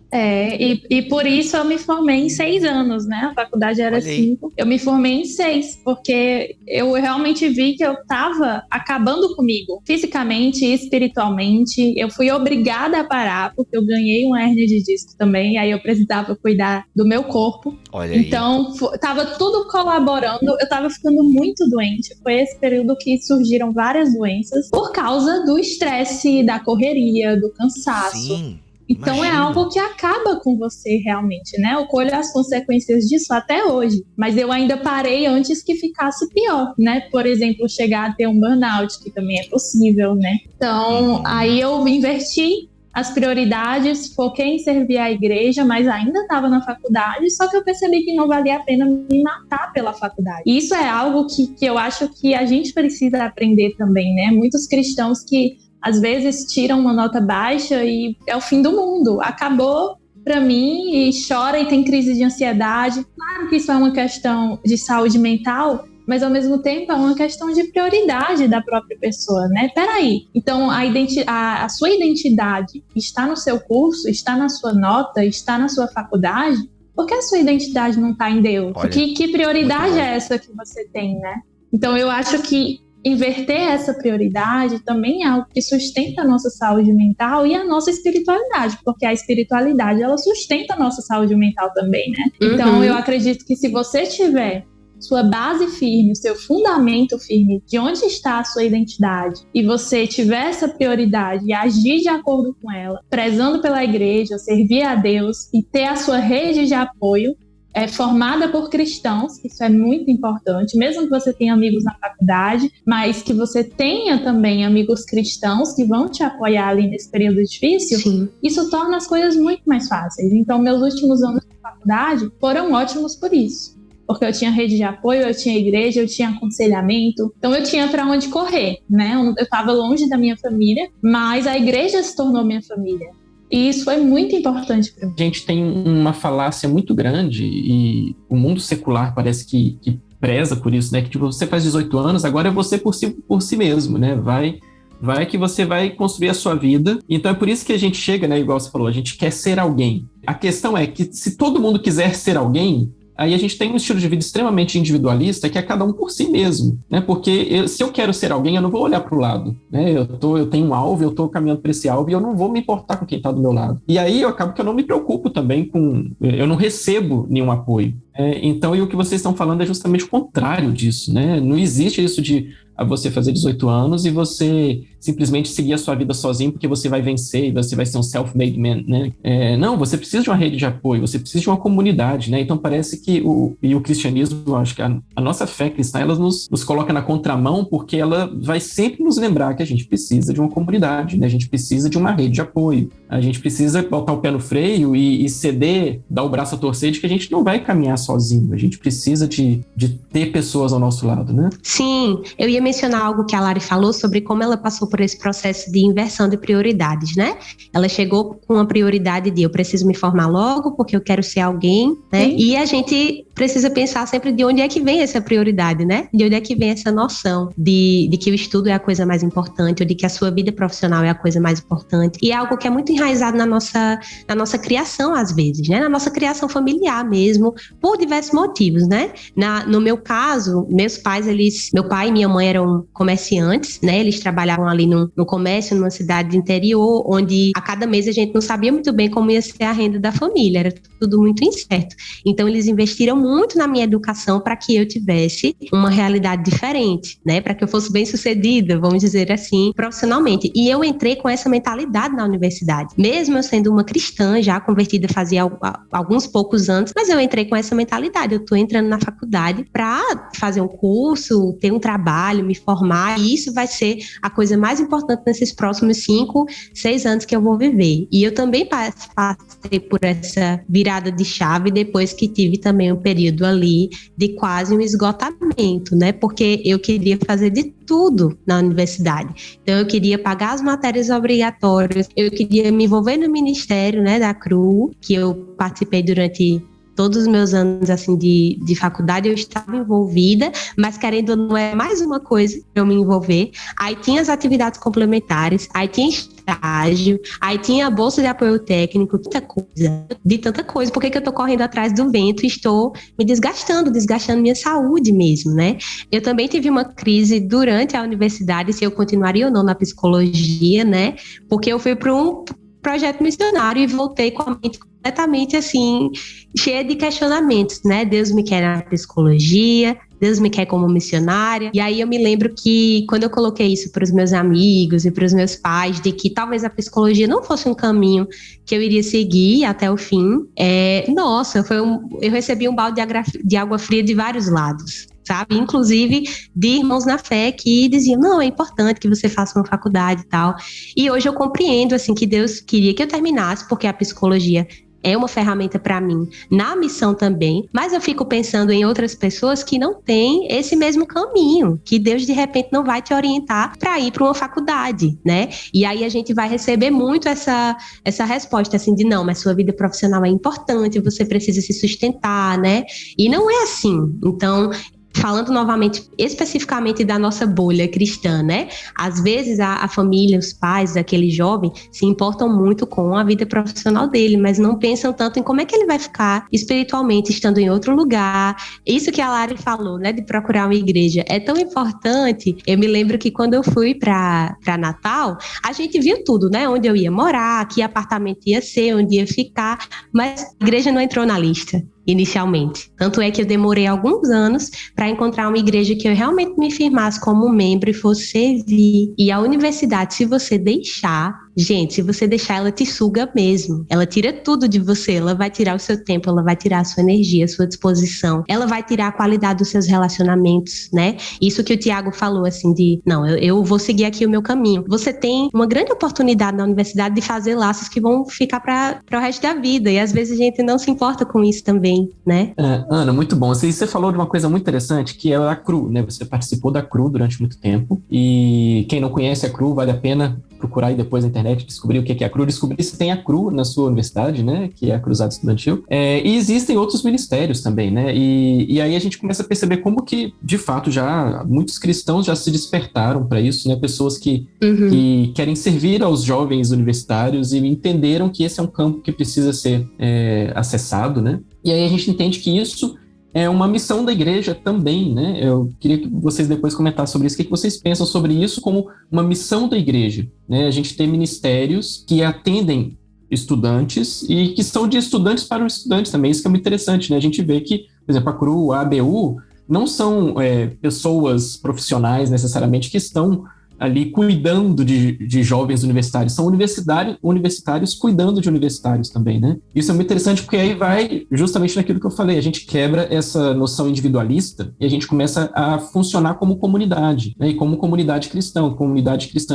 Speaker 4: E por isso eu me formei em 6 anos, né? A faculdade era 5. Eu me formei em 6, porque eu realmente vi que eu tava acabando comigo, fisicamente e espiritualmente. Eu fui obrigada a parar, porque eu ganhei uma hérnia de disco também, aí eu precisava cuidar do meu corpo.
Speaker 2: Olha aí.
Speaker 4: Então, tava tudo colaborando, eu tava ficando muito doente. Foi esse período que surgiram várias doenças por causa do estresse, da correria, do cansaço.
Speaker 2: Sim.
Speaker 4: Então
Speaker 2: Imagina.
Speaker 4: É algo que acaba com você realmente, né? Eu colho as consequências disso até hoje, mas eu ainda parei antes que ficasse pior, né? Por exemplo, chegar a ter um burnout, que também é possível, né? Então, aí eu inverti as prioridades, foquei em servir a igreja, mas ainda estava na faculdade, só que eu percebi que não valia a pena me matar pela faculdade. E isso é algo que eu acho que a gente precisa aprender também, né? Muitos cristãos que às vezes tiram uma nota baixa e é o fim do mundo, acabou pra mim, e chora e tem crise de ansiedade. Claro que isso é uma questão de saúde mental, mas ao mesmo tempo é uma questão de prioridade da própria pessoa, né? Peraí, então a sua identidade está no seu curso, está na sua nota, está na sua faculdade? Por que a sua identidade não está em Deus?
Speaker 2: Olha,
Speaker 4: que prioridade é essa que você tem, né? Então eu acho que inverter essa prioridade também é algo que sustenta a nossa saúde mental e a nossa espiritualidade, porque a espiritualidade, ela sustenta a nossa saúde mental também, né? Então, eu acredito que se você tiver sua base firme, o seu fundamento firme, de onde está a sua identidade, e você tiver essa prioridade e agir de acordo com ela, prezando pela igreja, servir a Deus e ter a sua rede de apoio, formada por cristãos, isso é muito importante, mesmo que você tenha amigos na faculdade, mas que você tenha também amigos cristãos que vão te apoiar ali nesse período difícil.
Speaker 5: Sim.
Speaker 4: Isso torna as coisas muito mais fáceis. Então, meus últimos anos de faculdade foram ótimos por isso, porque eu tinha rede de apoio, eu tinha igreja, eu tinha aconselhamento, então eu tinha para onde correr, né? Eu estava longe da minha família, mas a igreja se tornou minha família. E isso foi muito importante para mim.
Speaker 3: A gente tem uma falácia muito grande e o mundo secular parece que preza por isso, né? Que tipo, você faz 18 anos, agora é você por si mesmo, né? Vai que você vai construir a sua vida. Então é por isso que a gente chega, né? Igual você falou, a gente quer ser alguém. A questão é que se todo mundo quiser ser alguém, aí a gente tem um estilo de vida extremamente individualista, que é cada um por si mesmo, né? Porque se eu quero ser alguém, eu não vou olhar para o lado, né? Eu tenho um alvo, eu estou caminhando para esse alvo e eu não vou me importar com quem está do meu lado. E aí eu acabo que eu não me preocupo também eu não recebo nenhum apoio. Então, e o que vocês estão falando é justamente o contrário disso, né? Não existe isso de você fazer 18 anos e você simplesmente seguir a sua vida sozinho porque você vai vencer e você vai ser um self-made man, né? Não, você precisa de uma rede de apoio, você precisa de uma comunidade, né? Então parece que o cristianismo, eu acho que a nossa fé cristã, ela nos coloca na contramão porque ela vai sempre nos lembrar que a gente precisa de uma comunidade, né? A gente precisa de uma rede de apoio, a gente precisa botar o pé no freio e ceder, dar o braço a torcer de que a gente não vai caminhar sozinho, a gente precisa de ter pessoas ao nosso lado, né?
Speaker 5: Sim, eu ia mencionar algo que a Lari falou sobre como ela passou por esse processo de inversão de prioridades, né? Ela chegou com a prioridade de eu preciso me formar logo porque eu quero ser alguém, né?
Speaker 4: Sim.
Speaker 5: E a gente precisa pensar sempre de onde é que vem essa prioridade, né? De onde é que vem essa noção de que o estudo é a coisa mais importante, ou de que a sua vida profissional é a coisa mais importante. E é algo que é muito enraizado na nossa criação, às vezes, né? Na nossa criação familiar mesmo, por diversos motivos, né? No meu caso, meus pais, meu pai e minha mãe eram comerciantes, né? Eles trabalhavam ali no comércio, numa cidade de interior, onde a cada mês a gente não sabia muito bem como ia ser a renda da família, era tudo muito incerto. Então, eles investiram muito na minha educação para que eu tivesse uma realidade diferente, né? Para que eu fosse bem-sucedida, vamos dizer assim, profissionalmente. E eu entrei com essa mentalidade na universidade. Mesmo eu sendo uma cristã, já convertida fazia alguns poucos anos, mas eu entrei com essa mentalidade. Eu estou entrando na faculdade para fazer um curso, ter um trabalho, me formar, e isso vai ser a coisa mais importante nesses próximos 5, 6 anos que eu vou viver. E eu também passei por essa virada de chave depois que tive também um período ali de quase um esgotamento, né? Porque eu queria fazer de tudo na universidade. Então, eu queria pagar as matérias obrigatórias, eu queria me envolver no ministério, né, da CRU, que eu participei durante todos os meus anos assim, de faculdade, eu estava envolvida, mas querendo ou não é mais uma coisa para eu me envolver. Aí tinha as atividades complementares, aí tinha estágio, aí tinha a bolsa de apoio técnico, tanta coisa. Por que eu estou correndo atrás do vento e estou me desgastando minha saúde mesmo, né? Eu também tive uma crise durante a universidade, se eu continuaria ou não na psicologia, né? Porque eu fui para um projeto missionário e voltei com a mente completamente assim, cheia de questionamentos, né? Deus me quer na psicologia, Deus me quer como missionária. E aí eu me lembro que quando eu coloquei isso para os meus amigos e para os meus pais, de que talvez a psicologia não fosse um caminho que eu iria seguir até o fim, eu recebi um balde de água fria de vários lados, sabe? Inclusive de irmãos na fé que diziam, não, é importante que você faça uma faculdade e tal. E hoje eu compreendo, assim, que Deus queria que eu terminasse, porque a psicologia é uma ferramenta para mim, na missão também, mas eu fico pensando em outras pessoas que não têm esse mesmo caminho, que Deus de repente não vai te orientar para ir para uma faculdade, né? E aí a gente vai receber muito essa resposta, assim, de não, mas sua vida profissional é importante, você precisa se sustentar, né? E não é assim. Então, falando novamente, especificamente da nossa bolha cristã, né? Às vezes a família, os pais daquele jovem se importam muito com a vida profissional dele, mas não pensam tanto em como é que ele vai ficar espiritualmente estando em outro lugar. Isso que a Lari falou, né? De procurar uma igreja é tão importante. Eu me lembro que quando eu fui para Natal, a gente viu tudo, né? Onde eu ia morar, que apartamento ia ser, onde ia ficar, mas a igreja não entrou na lista inicialmente. Tanto é que eu demorei alguns anos para encontrar uma igreja que eu realmente me firmasse como membro e fosse servir. E a universidade, se você deixar, gente, se você deixar, ela te suga mesmo. Ela tira tudo de você, ela vai tirar o seu tempo, ela vai tirar a sua energia, a sua disposição, ela vai tirar a qualidade dos seus relacionamentos, né? Isso que o Tiago falou, assim, de, não, eu vou seguir aqui o meu caminho. Você tem uma grande oportunidade na universidade de fazer laços que vão ficar para o resto da vida, e às vezes a gente não se importa com isso também, né?
Speaker 3: Ana, muito bom. Você falou de uma coisa muito interessante, que é a CRU, né? Você participou da CRU durante muito tempo, e quem não conhece a CRU, vale a pena procurar aí depois na internet, descobrir o que é a CRU, descobrir se tem a CRU na sua universidade, né, que é a Cruzada Estudantil, e existem outros ministérios também, né, e aí a gente começa a perceber como que, de fato, já muitos cristãos já se despertaram para isso, né, pessoas que querem servir aos jovens universitários e entenderam que esse é um campo que precisa ser acessado, né, e aí a gente entende que isso é uma missão da igreja também, né? Eu queria que vocês depois comentassem sobre isso. O que vocês pensam sobre isso como uma missão da igreja, né? A gente tem ministérios que atendem estudantes e que são de estudantes para os estudantes também. Isso que é muito interessante, né? A gente vê que, por exemplo, a CRU, a ABU, não são pessoas profissionais necessariamente que estão ali cuidando de jovens universitários, são universitários cuidando de universitários também, né? Isso é muito interessante porque aí vai justamente naquilo que eu falei, a gente quebra essa noção individualista e a gente começa a funcionar como comunidade, né? E como comunidade cristã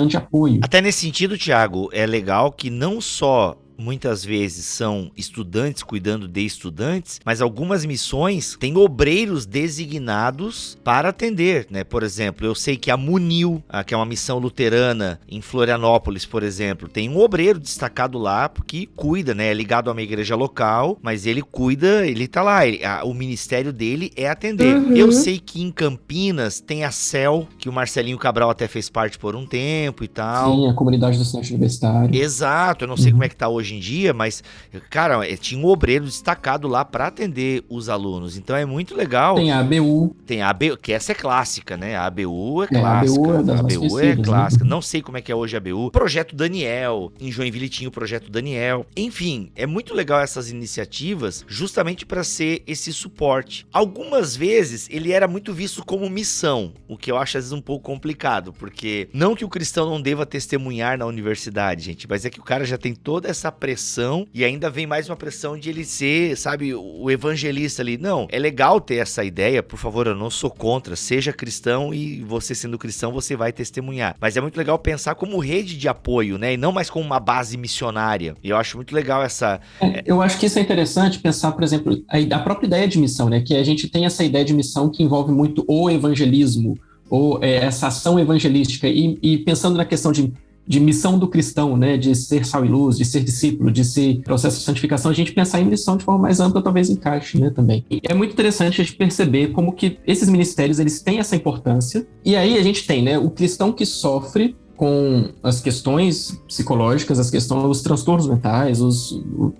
Speaker 3: de apoio.
Speaker 2: Até nesse sentido, Tiago, é legal que não só muitas vezes são estudantes cuidando de estudantes, mas algumas missões têm obreiros designados para atender, né? Por exemplo, eu sei que a Munil, que é uma missão luterana em Florianópolis, por exemplo, tem um obreiro destacado lá que cuida, né? É ligado a uma igreja local, mas ele cuida, ele tá lá, o ministério dele é atender. Eu sei que em Campinas tem a CEL, que o Marcelinho Cabral até fez parte por um tempo e tal.
Speaker 3: Sim, a comunidade do Centro Universitário.
Speaker 2: Exato, eu não sei como é que tá hoje em dia, mas, cara, tinha um obreiro destacado lá para atender os alunos, então é muito legal.
Speaker 3: Tem a ABU.
Speaker 2: Tem a ABU, que essa é clássica, né? A ABU é clássica.
Speaker 3: A ABU é
Speaker 2: clássica.
Speaker 3: Né?
Speaker 2: Não sei como é que é hoje a ABU. Projeto Daniel, em Joinville tinha o Projeto Daniel. Enfim, é muito legal essas iniciativas, justamente para ser esse suporte. Algumas vezes ele era muito visto como missão, o que eu acho às vezes um pouco complicado, porque não que o cristão não deva testemunhar na universidade, gente, mas é que o cara já tem toda essa pressão e ainda vem mais uma pressão de ele ser, sabe, o evangelista ali. Não, é legal ter essa ideia, por favor, eu não sou contra, seja cristão e você sendo cristão, você vai testemunhar. Mas é muito legal pensar como rede de apoio, né, e não mais como uma base missionária. E eu acho muito legal essa...
Speaker 3: Eu acho que isso é interessante pensar, por exemplo, a própria ideia de missão, né, que a gente tem essa ideia de missão que envolve muito o evangelismo, ou essa ação evangelística, e pensando na questão de missão do cristão, né, de ser sal e luz, de ser discípulo, de ser processo de santificação, a gente pensar em missão de forma mais ampla talvez encaixe, né, também. E é muito interessante a gente perceber como que esses ministérios, eles têm essa importância, e aí a gente tem, né, o cristão que sofre com as questões psicológicas, os transtornos mentais,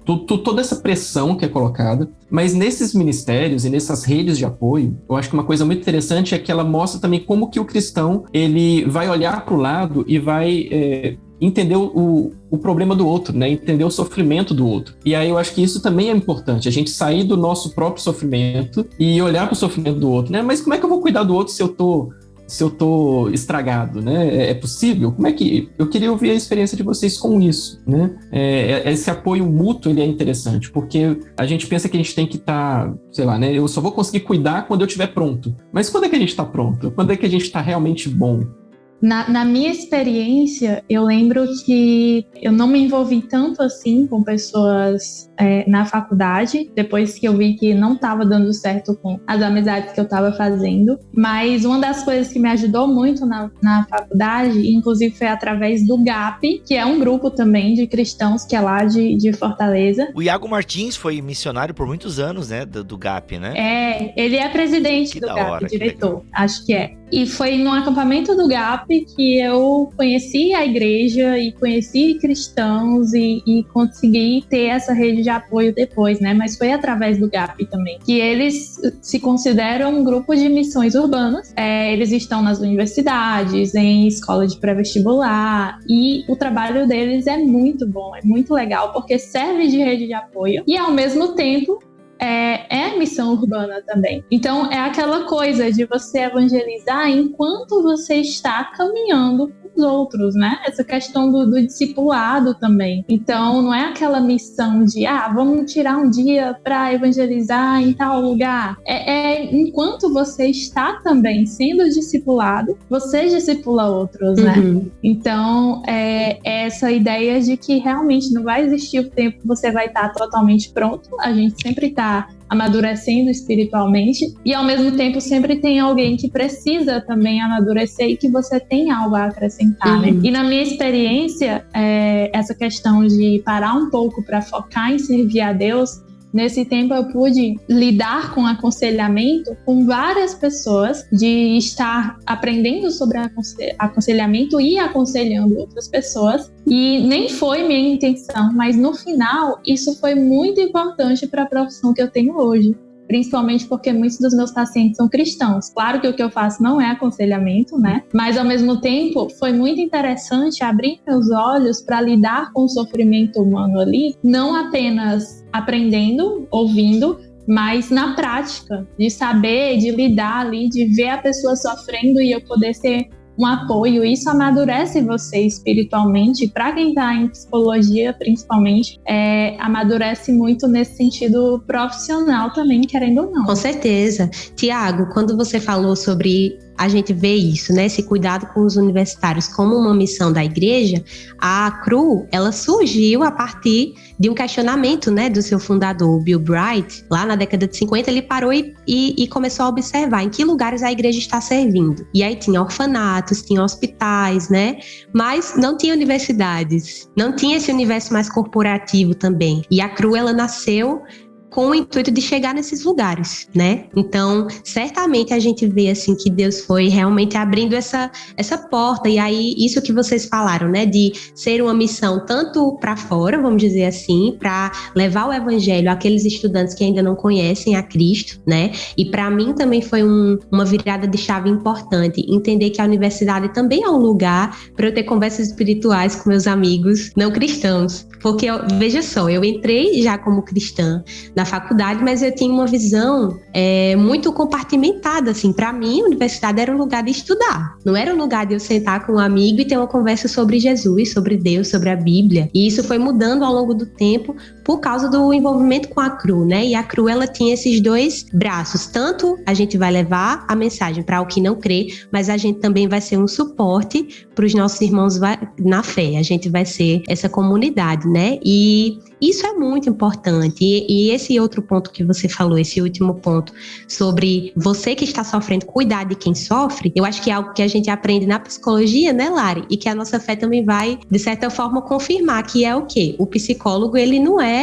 Speaker 3: toda essa pressão que é colocada. Mas nesses ministérios e nessas redes de apoio, eu acho que uma coisa muito interessante é que ela mostra também como que o cristão ele vai olhar para o lado e vai entender o problema do outro, né? Entender o sofrimento do outro. E aí eu acho que isso também é importante, a gente sair do nosso próprio sofrimento e olhar para o sofrimento do outro, né? Mas como é que eu vou cuidar do outro se eu tô estragado, né? É possível? Como é que... Eu queria ouvir a experiência de vocês com isso, né? Esse apoio mútuo, ele é interessante, porque a gente pensa que a gente tem que estar, sei lá, né? Eu só vou conseguir cuidar quando eu estiver pronto. Mas quando é que a gente está pronto? Quando é que a gente está realmente bom?
Speaker 4: Na minha experiência, eu lembro que eu não me envolvi tanto assim com pessoas na faculdade, depois que eu vi que não estava dando certo com as amizades que eu estava fazendo. Mas uma das coisas que me ajudou muito na faculdade, inclusive foi através do GAP, que é um grupo também de cristãos que é lá de Fortaleza.
Speaker 2: O Iago Martins foi missionário por muitos anos, né, do GAP, né?
Speaker 4: Ele é presidente do GAP, diretor, acho que é. E foi num acampamento do GAP que eu conheci a igreja e conheci cristãos e consegui ter essa rede de apoio depois, né? Mas foi através do GAP também. Que eles se consideram um grupo de missões urbanas. Eles estão nas universidades, em escola de pré-vestibular, e o trabalho deles é muito bom, é muito legal, porque serve de rede de apoio e, ao mesmo tempo, é missão urbana também. Então, é aquela coisa de você evangelizar enquanto você está caminhando com os outros, né? Essa questão do discipulado também. Então, não é aquela missão de, vamos tirar um dia para evangelizar em tal lugar. Enquanto você está também sendo discipulado, você discipula outros, né? Então, essa ideia de que realmente não vai existir o tempo que você vai estar totalmente pronto. A gente sempre está amadurecendo espiritualmente e, ao mesmo tempo, sempre tem alguém que precisa também amadurecer e que você tem algo a acrescentar, né? E na minha experiência, essa questão de parar um pouco para focar em servir a Deus, nesse tempo eu pude lidar com aconselhamento com várias pessoas, de estar aprendendo sobre aconselhamento e aconselhando outras pessoas. E nem foi minha intenção, mas no final isso foi muito importante para a profissão que eu tenho hoje. Principalmente porque muitos dos meus pacientes são cristãos. Claro que o que eu faço não é aconselhamento, né? Mas, ao mesmo tempo, foi muito interessante abrir meus olhos para lidar com o sofrimento humano ali, não apenas aprendendo, ouvindo, mas na prática, de saber, de lidar ali, de ver a pessoa sofrendo e eu poder ser um apoio. Isso amadurece você espiritualmente. Para quem está em psicologia, principalmente, amadurece muito nesse sentido profissional também, querendo ou não.
Speaker 5: Com certeza. Tiago, quando você falou sobre a gente vê isso, né? Esse cuidado com os universitários como uma missão da igreja, a CRU, ela surgiu a partir de um questionamento, né, do seu fundador, Bill Bright. Lá na década de 50, ele parou e começou a observar em que lugares a igreja está servindo. E aí tinha orfanatos, tinha hospitais, né? Mas não tinha universidades, não tinha esse universo mais corporativo também. E a CRU, ela nasceu com o intuito de chegar nesses lugares, né? Então, certamente a gente vê, assim, que Deus foi realmente abrindo essa porta. E aí, isso que vocês falaram, né? De ser uma missão tanto para fora, vamos dizer assim, para levar o evangelho àqueles estudantes que ainda não conhecem a Cristo, né? E para mim também foi uma virada de chave importante, entender que a universidade também é um lugar para eu ter conversas espirituais com meus amigos não cristãos. Porque, veja só, eu entrei já como cristã na faculdade, mas eu tinha uma visão muito compartimentada, assim. Para mim, a universidade era um lugar de estudar. Não era um lugar de eu sentar com um amigo e ter uma conversa sobre Jesus, sobre Deus, sobre a Bíblia. E isso foi mudando ao longo do tempo por causa do envolvimento com a CRU, né? E a CRU, ela tinha esses dois braços. Tanto a gente vai levar a mensagem para o que não crê, mas a gente também vai ser um suporte para os nossos irmãos na fé. A gente vai ser essa comunidade, né? E isso é muito importante. E esse outro ponto que você falou, esse último ponto, sobre você que está sofrendo, cuidar de quem sofre, eu acho que é algo que a gente aprende na psicologia, né, Lari? E que a nossa fé também vai, de certa forma, confirmar, que é o quê? O psicólogo, ele não é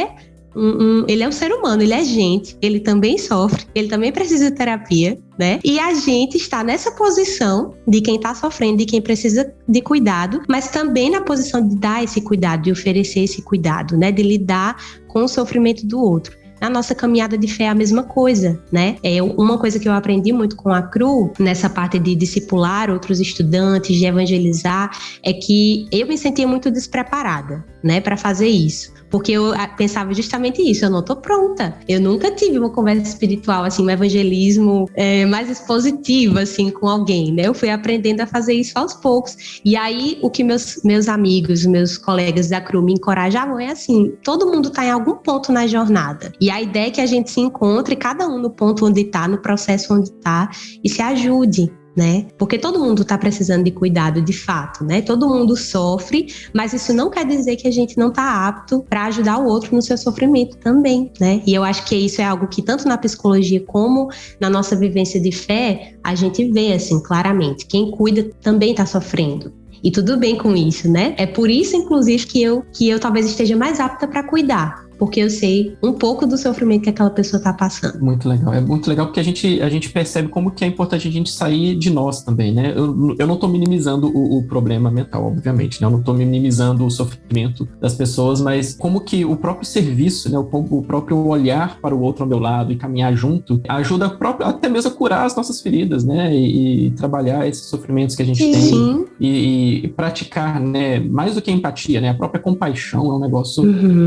Speaker 5: ele é um ser humano, ele é gente, ele também sofre, ele também precisa de terapia, né? E a gente está nessa posição de quem está sofrendo, de quem precisa de cuidado, mas também na posição de dar esse cuidado, de oferecer esse cuidado, né? De lidar com o sofrimento do outro. Na nossa caminhada de fé é a mesma coisa, né? Uma coisa que eu aprendi muito com a CRU, nessa parte de discipular outros estudantes, de evangelizar, é que eu me sentia muito despreparada, né, para fazer isso. Porque eu pensava justamente isso, eu não tô pronta. Eu nunca tive uma conversa espiritual, assim, um evangelismo mais expositivo, assim, com alguém, né? Eu fui aprendendo a fazer isso aos poucos. E aí, o que meus amigos, meus colegas da CRU me encorajavam é assim, todo mundo tá em algum ponto na jornada. E a ideia é que a gente se encontre, cada um no ponto onde tá, no processo onde tá, e se ajude, né? Porque todo mundo está precisando de cuidado de fato, né? Todo mundo sofre, mas isso não quer dizer que a gente não está apto para ajudar o outro no seu sofrimento também, né? E eu acho que isso é algo que tanto na psicologia como na nossa vivência de fé, a gente vê assim claramente. Quem cuida também está sofrendo. E tudo bem com isso, né? É por isso, inclusive, que eu talvez esteja mais apta para cuidar. Porque eu sei um pouco do sofrimento que aquela pessoa está passando.
Speaker 3: Muito legal. É muito legal porque a gente percebe como que é importante a gente sair de nós também, né? Eu não estou minimizando o problema mental, obviamente, né? Eu não estou minimizando o sofrimento das pessoas, mas como que o próprio serviço, né? O próprio olhar para o outro ao meu lado e caminhar junto ajuda até mesmo a curar as nossas feridas, né? E trabalhar esses sofrimentos que a gente tem e praticar, né? Mais do que empatia, né? A própria compaixão é um negócio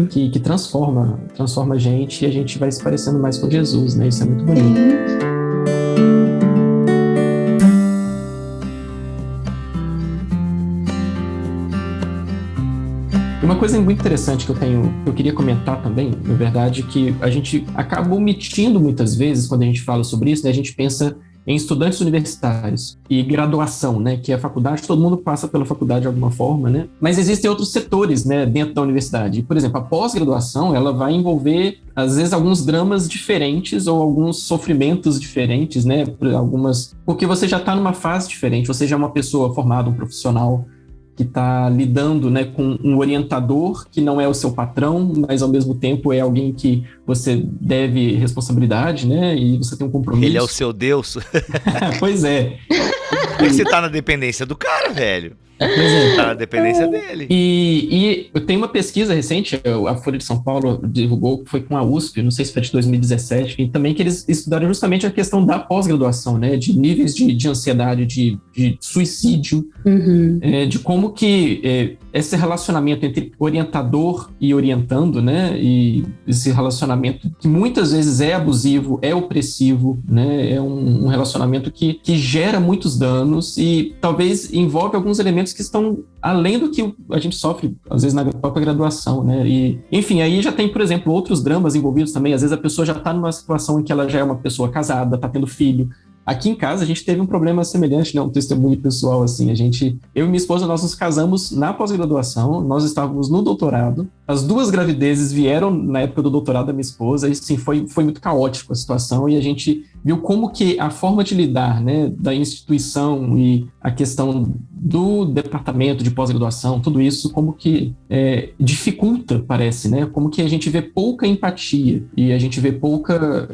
Speaker 3: que transforma a gente e a gente vai se parecendo mais com Jesus, né? Isso é muito bonito. Uma coisa muito interessante que eu queria comentar também, na verdade, que a gente acaba omitindo muitas vezes quando a gente fala sobre isso, né? A gente pensa em estudantes universitários e graduação, né, que é a faculdade, todo mundo passa pela faculdade de alguma forma, né, mas existem outros setores, né, dentro da universidade. Por exemplo, a pós-graduação, ela vai envolver, às vezes, alguns dramas diferentes ou alguns sofrimentos diferentes, né, porque você já está numa fase diferente, você já é uma pessoa formada, um profissional que está lidando, né, com um orientador que não é o seu patrão, mas ao mesmo tempo é alguém que você deve responsabilidade, né, e você tem um compromisso.
Speaker 2: Ele é o seu Deus.
Speaker 3: Pois é.
Speaker 2: Porque você tá na dependência do cara, velho. Você tá na dependência dele.
Speaker 3: E tem uma pesquisa recente, a Folha de São Paulo divulgou, que foi com a USP, não sei se foi de 2017, e também que eles estudaram justamente a questão da pós-graduação, né, de níveis de ansiedade, de suicídio, de como que esse relacionamento entre orientador e orientando, né, e esse relacionamento que muitas vezes é abusivo, é opressivo, né, é um relacionamento que gera muitos danos e talvez envolve alguns elementos que estão além do que a gente sofre, às vezes, na própria graduação, né? E, enfim, aí já tem, por exemplo, outros dramas envolvidos também. Às vezes a pessoa já está numa situação em que ela já é uma pessoa casada, está tendo filho, Aqui em casa a gente teve um problema semelhante, né? Um testemunho pessoal, assim. Eu e minha esposa, nós nos casamos na pós-graduação, nós estávamos no doutorado. As 2 gravidezes vieram na época do doutorado da minha esposa, e sim, foi muito caótico a situação, e a gente viu como que a forma de lidar, né, da instituição e a questão do departamento de pós-graduação, tudo isso, como que dificulta, parece, né? Como que a gente vê pouca empatia e a gente vê pouca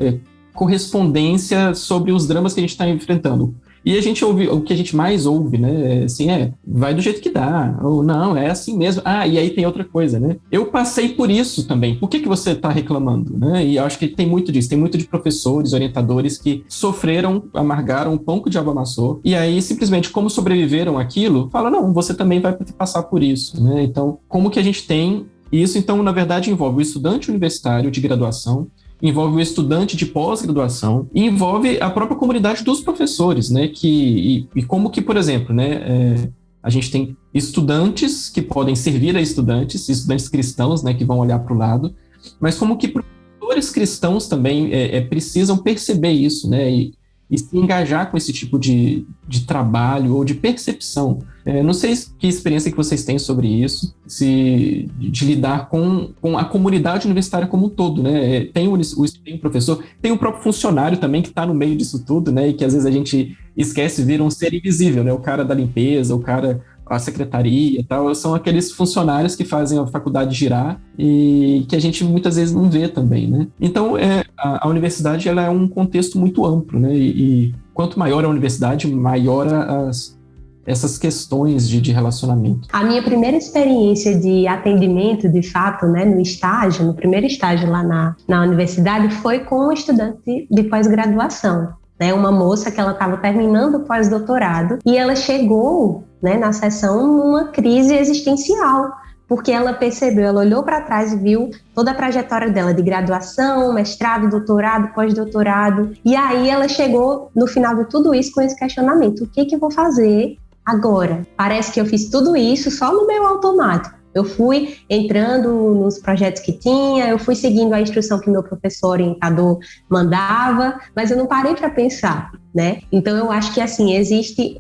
Speaker 3: correspondência sobre os dramas que a gente está enfrentando. E a gente ouve, o que a gente mais ouve, né, assim, vai do jeito que dá, ou não, é assim mesmo. E aí tem outra coisa, né? Eu passei por isso também, por que você está reclamando, né? E eu acho que tem muito disso, tem muito de professores, orientadores que sofreram, amargaram, o pão que o diabo amassou, e aí simplesmente como sobreviveram àquilo, fala, não, você também vai passar por isso, né? Então, como que a gente tem isso? Então, na verdade, envolve o estudante universitário de graduação, envolve o estudante de pós-graduação e envolve a própria comunidade dos professores, né? E como que, por exemplo, né? A gente tem estudantes que podem servir a estudantes cristãos, né? Que vão olhar para o lado, mas como que professores cristãos também precisam perceber isso, né? E se engajar com esse tipo de trabalho ou de percepção. Não sei que experiência que vocês têm sobre isso, de lidar com a comunidade universitária como um todo, né? Tem um professor, tem o próprio funcionário também que está no meio disso tudo, né? E que às vezes a gente esquece, vira um ser invisível, né? O cara da limpeza, a secretaria e tal, são aqueles funcionários que fazem a faculdade girar e que a gente muitas vezes não vê também, né? Então, a universidade ela é um contexto muito amplo, né? E quanto maior a universidade, maior essas questões de relacionamento.
Speaker 5: A minha primeira experiência de atendimento, de fato, né, no primeiro estágio lá na universidade, foi com um estudante de pós-graduação. Uma moça que ela estava terminando o pós-doutorado e ela chegou, né, na sessão numa crise existencial, porque ela percebeu, ela olhou para trás e viu toda a trajetória dela de graduação, mestrado, doutorado, pós-doutorado, e aí ela chegou no final de tudo isso com esse questionamento: o que eu vou fazer agora? Parece que eu fiz tudo isso só no meu automático. Eu fui entrando nos projetos que tinha, eu fui seguindo a instrução que meu professor orientador mandava, mas eu não parei para pensar, né? Então, eu acho que, assim, existem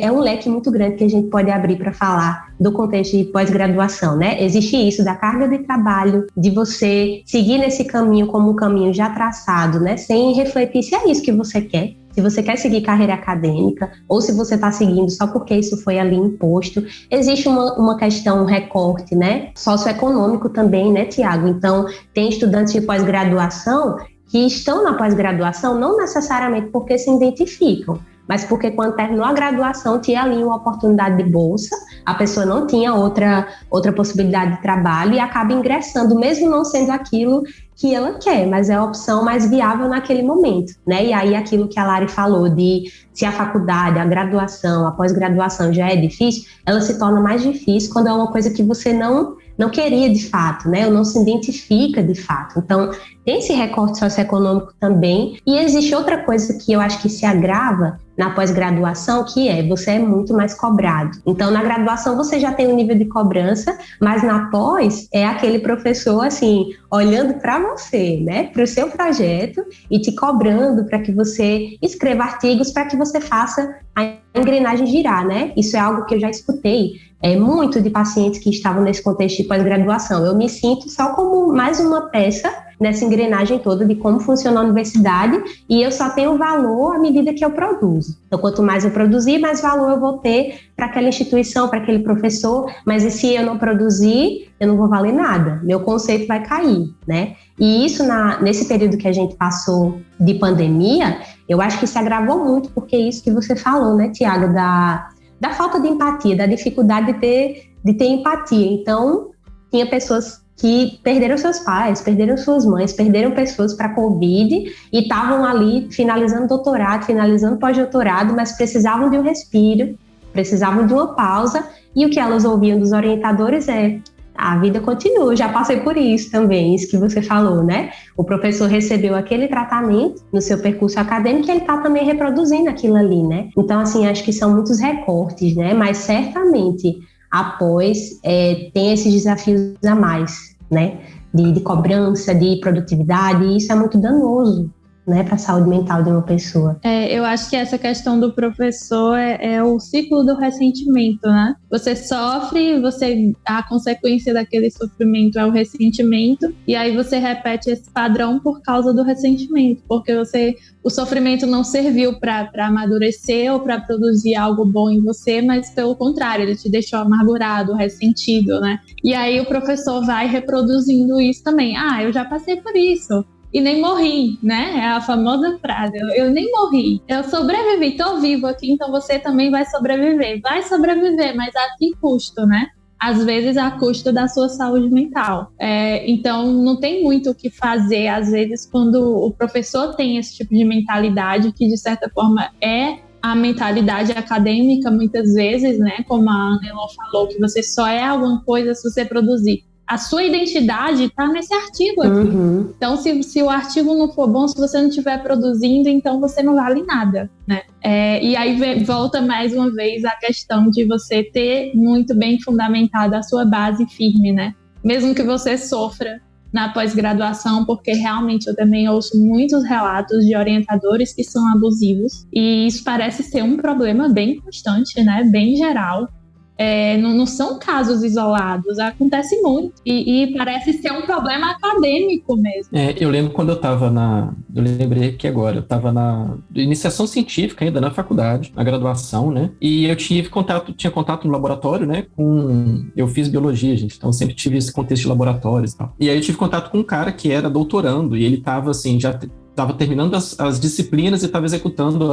Speaker 5: é um leque muito grande que a gente pode abrir para falar do contexto de pós-graduação, né? Existe isso da carga de trabalho, de você seguir nesse caminho como um caminho já traçado, né? Sem refletir se é isso que você quer. Se você quer seguir carreira acadêmica ou se você está seguindo só porque isso foi ali imposto. Existe uma questão, um recorte, né, socioeconômico também, né, Tiago? Então, tem estudantes de pós-graduação que estão na pós-graduação não necessariamente porque se identificam, mas porque quando terminou a graduação tinha ali uma oportunidade de bolsa, a pessoa não tinha outra possibilidade de trabalho e acaba ingressando, mesmo não sendo aquilo que ela quer, mas é a opção mais viável naquele momento, né? E aí aquilo que a Lari falou de se a faculdade, a graduação, a pós-graduação já é difícil, ela se torna mais difícil quando é uma coisa que você não queria de fato, né? Ou não se identifica de fato. Então, tem esse recorte socioeconômico também. E existe outra coisa que eu acho que se agrava na pós-graduação, que você é muito mais cobrado. Então, na graduação você já tem um nível de cobrança, mas na pós é aquele professor, assim, olhando para você, né? Para o seu projeto e te cobrando para que você escreva artigos, para que você faça a engrenagem girar, né? Isso é algo que eu já escutei muito de pacientes que estavam nesse contexto de pós-graduação. Eu me sinto só como mais uma peça nessa engrenagem toda de como funciona a universidade e eu só tenho valor à medida que eu produzo. Então, quanto mais eu produzir, mais valor eu vou ter para aquela instituição, para aquele professor, mas e se eu não produzir, eu não vou valer nada, meu conceito vai cair, né? E isso, nesse período que a gente passou de pandemia, eu acho que se agravou muito, porque é isso que você falou, né, Tiago, da falta de empatia, da dificuldade de ter empatia. Então, tinha pessoas que perderam seus pais, perderam suas mães, perderam pessoas para a Covid e estavam ali finalizando doutorado, finalizando pós-doutorado, mas precisavam de um respiro, precisavam de uma pausa, e o que elas ouviam dos orientadores a vida continua, eu já passei por isso também, isso que você falou, né? O professor recebeu aquele tratamento no seu percurso acadêmico e ele está também reproduzindo aquilo ali, né? Então, assim, acho que são muitos recortes, né? Mas certamente após tem esses desafios a mais, né? De cobrança, de produtividade, e isso é muito danoso, né, para a saúde mental de uma pessoa.
Speaker 4: Eu acho que essa questão do professor é o ciclo do ressentimento, né? Você sofre, a consequência daquele sofrimento é o ressentimento, e aí você repete esse padrão por causa do ressentimento, porque o sofrimento não serviu para amadurecer ou para produzir algo bom em você, mas pelo contrário, ele te deixou amargurado, ressentido, né? E aí o professor vai reproduzindo isso também. Eu já passei por isso. E nem morri, né? É a famosa frase, eu nem morri, eu sobrevivi, tô vivo aqui, então você também vai sobreviver, mas a que custo, né? Às vezes a custo da sua saúde mental. Então não tem muito o que fazer, às vezes, quando o professor tem esse tipo de mentalidade, que de certa forma é a mentalidade acadêmica, muitas vezes, né? Como a Ana Elô falou, que você só é alguma coisa se você produzir. A sua identidade está nesse artigo aqui.
Speaker 5: Uhum.
Speaker 4: Então, se o artigo não for bom, se você não estiver produzindo, então você não vale nada, né? E aí volta mais uma vez a questão de você ter muito bem fundamentada a sua base firme, né? Mesmo que você sofra na pós-graduação, porque realmente eu também ouço muitos relatos de orientadores que são abusivos, e isso parece ser um problema bem constante, né? Bem geral. Não são casos isolados, acontece muito, e parece ser um problema acadêmico mesmo.
Speaker 3: Eu lembro quando eu lembrei que agora, eu estava na iniciação científica ainda na faculdade, na graduação, né, e eu tinha contato no laboratório, né, eu fiz biologia, gente, então sempre tive esse contexto de laboratórios e tal, e aí eu tive contato com um cara que era doutorando, e ele estava assim, já estava terminando as disciplinas e estava executando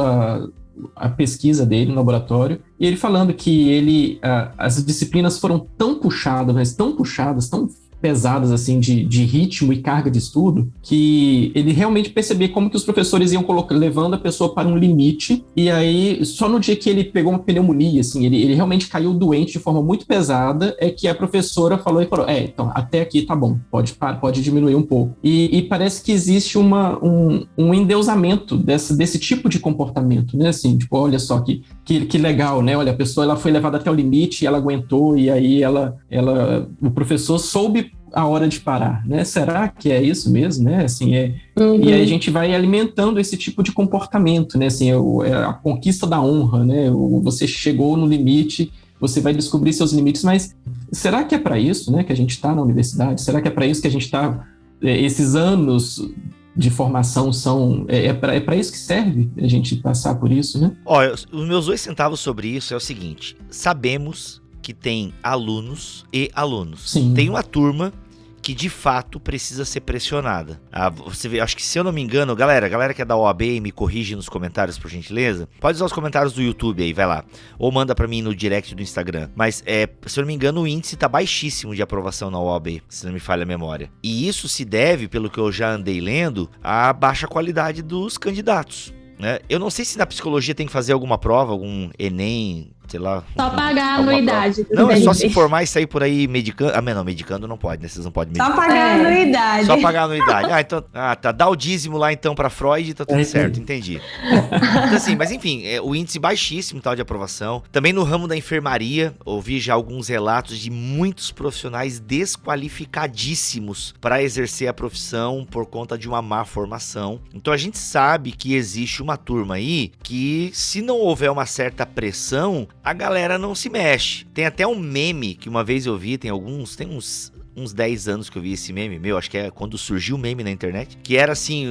Speaker 3: a pesquisa dele no laboratório, e ele falando que as disciplinas foram tão puxadas, tão pesadas assim de ritmo e carga de estudo, que ele realmente percebia como que os professores iam levando a pessoa para um limite, e aí só no dia que ele pegou uma pneumonia, assim, ele realmente caiu doente de forma muito pesada, é que a professora falou, então até aqui tá bom, pode diminuir um pouco. E parece que existe um endeusamento desse tipo de comportamento, né, assim, tipo, olha só que legal, né, olha, a pessoa ela foi levada até o limite, ela aguentou, e aí o professor soube a hora de parar, né? Será que é isso mesmo, né? Assim,
Speaker 5: Uhum.
Speaker 3: E aí a gente vai alimentando esse tipo de comportamento, né? Assim, a conquista da honra, né? Você chegou no limite, você vai descobrir seus limites, mas será que é para isso, né? Que a gente está na universidade? Será que é para isso que a gente está? Esses anos de formação é para isso que serve a gente passar por isso, né?
Speaker 2: Olha, os meus 2 centavos sobre isso é o seguinte: sabemos que tem alunos e alunos.
Speaker 3: Sim.
Speaker 2: Tem uma turma que de fato precisa ser pressionada. Você vê, acho que se eu não me engano, galera que é da OAB, me corrige nos comentários, por gentileza. Pode usar os comentários do YouTube aí, vai lá. Ou manda pra mim no direct do Instagram. Mas, se eu não me engano, o índice tá baixíssimo de aprovação na OAB, se não me falha a memória. E isso se deve, pelo que eu já andei lendo, à baixa qualidade dos candidatos, né? Eu não sei se na psicologia tem que fazer alguma prova, algum Enem, sei lá.
Speaker 4: Só pagar a anuidade.
Speaker 2: Não, é só se formar e sair por aí medicando. Não, medicando não pode, né? Vocês não podem medicar.
Speaker 5: Só pagar a anuidade.
Speaker 2: Só pagar a anuidade. Tá. Dá o dízimo lá então pra Freud e tá tudo certo, entendi. Então, assim, mas enfim, o índice baixíssimo tal de aprovação. Também no ramo da enfermaria, ouvi já alguns relatos de muitos profissionais desqualificadíssimos para exercer a profissão por conta de uma má formação. Então a gente sabe que existe uma turma aí que, se não houver uma certa pressão, a galera não se mexe. Tem até um meme que uma vez eu vi, tem uns 10 anos que eu vi esse meme, acho que é quando surgiu o meme na internet, que era assim,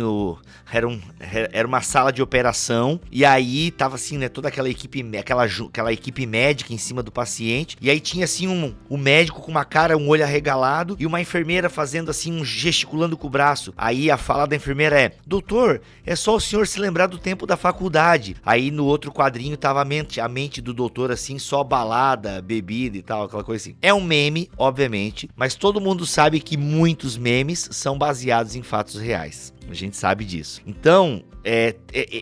Speaker 2: era uma sala de operação, e aí tava assim, né, toda aquela equipe médica em cima do paciente, e aí tinha assim um médico com uma cara, um olho arregalado, e uma enfermeira fazendo assim, gesticulando com o braço. Aí a fala da enfermeira é: doutor, é só o senhor se lembrar do tempo da faculdade. Aí no outro quadrinho tava a mente do doutor assim, só balada, bebida e tal, aquela coisa assim. É um meme, obviamente, mas todo mundo sabe que muitos memes são baseados em fatos reais. A gente sabe disso. Então,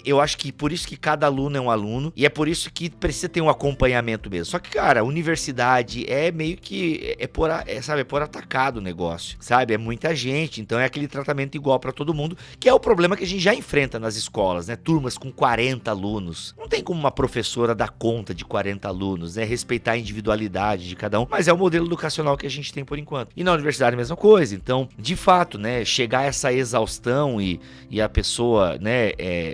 Speaker 2: eu acho que por isso que cada aluno é um aluno, e é por isso que precisa ter um acompanhamento mesmo. Só que, cara, a universidade é meio que por atacado o negócio, sabe? É muita gente, então é aquele tratamento igual pra todo mundo, que é o problema que a gente já enfrenta nas escolas, né? Turmas com 40 alunos. Não tem como uma professora dar conta de 40 alunos, né? Respeitar a individualidade de cada um, mas é o modelo educacional que a gente tem por enquanto. E na universidade a mesma coisa. Então, de fato, né? Chegar a essa exaustão religião e a pessoa, né,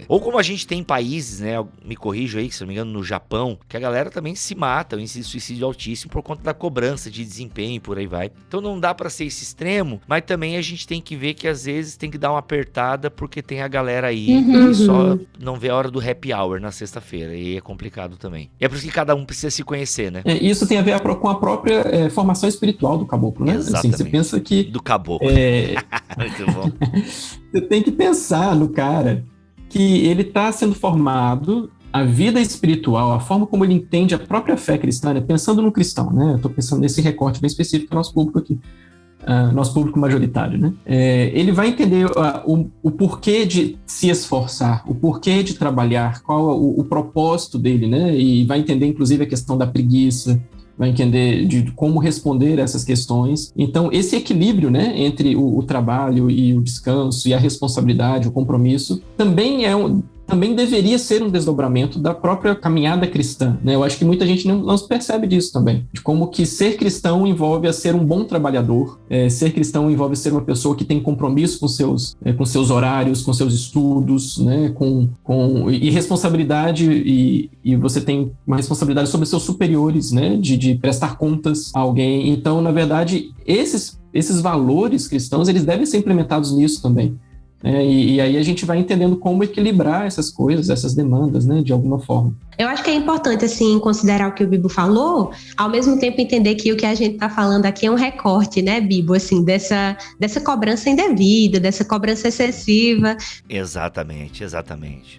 Speaker 2: ou como a gente tem em países, né, me corrijo aí, se não me engano, no Japão, que a galera também se mata, o índice de suicídio altíssimo por conta da cobrança de desempenho e por aí vai. Então não dá pra ser esse extremo, mas também a gente tem que ver que às vezes tem que dar uma apertada porque tem a galera aí que só não vê a hora do happy hour na sexta-feira, e é complicado também. E é por isso que cada um precisa se conhecer, né?
Speaker 3: Isso tem a ver com a própria formação espiritual do caboclo, né?
Speaker 2: Exatamente.
Speaker 3: Assim, você pensa que...
Speaker 2: Do caboclo. Muito bom.
Speaker 3: Você tem que pensar no cara que ele está sendo formado, a vida espiritual, a forma como ele entende a própria fé cristã, né? Pensando no cristão, né? Eu estou pensando nesse recorte bem específico do nosso público aqui. Nosso público majoritário, né? Ele vai entender o porquê de se esforçar, o porquê de trabalhar, qual é o propósito dele, né? E vai entender, inclusive, a questão da preguiça, vai entender de como responder a essas questões. Então, esse equilíbrio, né, entre o trabalho e o descanso e a responsabilidade, o compromisso, também deveria ser um desdobramento da própria caminhada cristã, né? Eu acho que muita gente não se percebe disso também, de como que ser cristão envolve a ser um bom trabalhador, ser cristão envolve ser uma pessoa que tem compromisso com seus horários, com seus estudos, né? E responsabilidade, e você tem uma responsabilidade sobre seus superiores, né? De prestar contas a alguém. Então, na verdade, esses valores cristãos, eles devem ser implementados nisso também. E aí a gente vai entendendo como equilibrar essas coisas, essas demandas, né, de alguma forma.
Speaker 5: Eu acho que é importante, assim, considerar o que o Bibo falou, ao mesmo tempo entender que o que a gente está falando aqui é um recorte, né, Bibo, assim, dessa cobrança indevida, dessa cobrança excessiva.
Speaker 2: Exatamente.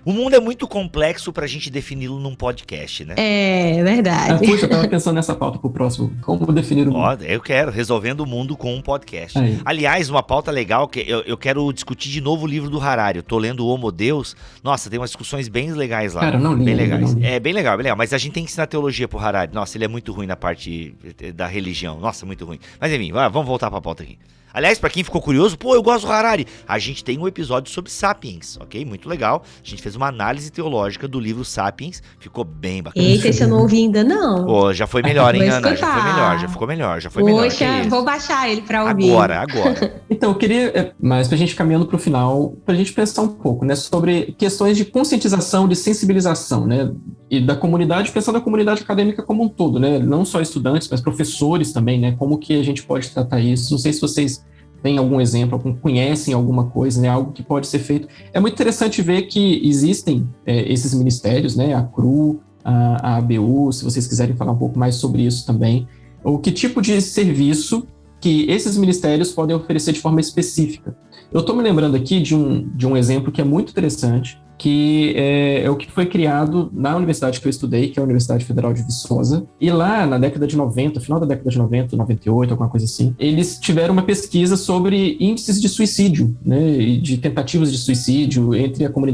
Speaker 2: O mundo é muito complexo pra gente defini-lo num podcast, né?
Speaker 5: É verdade.
Speaker 3: Puxa, eu tava pensando nessa pauta pro próximo. Como definir o mundo?
Speaker 2: Eu quero, resolvendo o mundo com um podcast.
Speaker 3: Aí.
Speaker 2: Aliás, uma pauta legal, que eu quero discutir de novo o livro do Harari. Eu tô lendo o Homo Deus. Nossa, tem umas discussões bem legais lá.
Speaker 3: Cara, não li.
Speaker 2: Bem legais.
Speaker 3: Não li.
Speaker 2: É bem legal. Mas a gente tem que ensinar teologia pro Harari. Nossa, ele é muito ruim na parte da religião. Nossa, muito ruim. Mas enfim, vamos voltar pra pauta aqui. Aliás, pra quem ficou curioso, eu gosto do Harari. A gente tem um episódio sobre Sapiens, ok? Muito legal. A gente fez uma análise teológica do livro Sapiens. Ficou bem bacana.
Speaker 5: Eita, esse eu não ouvi ainda, não.
Speaker 2: Já foi melhor, hein, Ana?
Speaker 5: escutar.
Speaker 2: Já foi melhor, já foi melhor.
Speaker 5: Poxa, vou baixar ele pra ouvir.
Speaker 2: Agora.
Speaker 3: Então, eu queria, mas pra gente caminhando pro final, pra gente pensar um pouco, né, sobre questões de conscientização, de sensibilização, né, e da comunidade, pensando na comunidade acadêmica como um todo, né, não só estudantes, mas professores também, né, como que a gente pode tratar isso. Não sei se vocês têm algum exemplo, conhecem alguma coisa, né, algo que pode ser feito. É muito interessante ver que existem esses ministérios, né, a CRU, a ABU, se vocês quiserem falar um pouco mais sobre isso também, ou que tipo de serviço que esses ministérios podem oferecer de forma específica. Eu estou me lembrando aqui de um exemplo que é muito interessante, que é o que foi criado na universidade que eu estudei, que é a Universidade Federal de Viçosa, e lá na década de 90, final da década de 90, 98, alguma coisa assim, eles tiveram uma pesquisa sobre índices de suicídio, né, e de tentativas de suicídio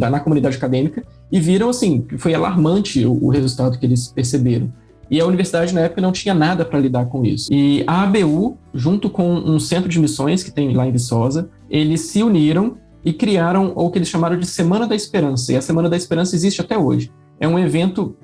Speaker 3: na comunidade acadêmica, e viram, assim, que foi alarmante o resultado que eles perceberam. E a universidade, na época, não tinha nada para lidar com isso. E a ABU, junto com um centro de missões que tem lá em Viçosa, eles se uniram e criaram o que eles chamaram de Semana da Esperança. E a Semana da Esperança existe até hoje. É um evento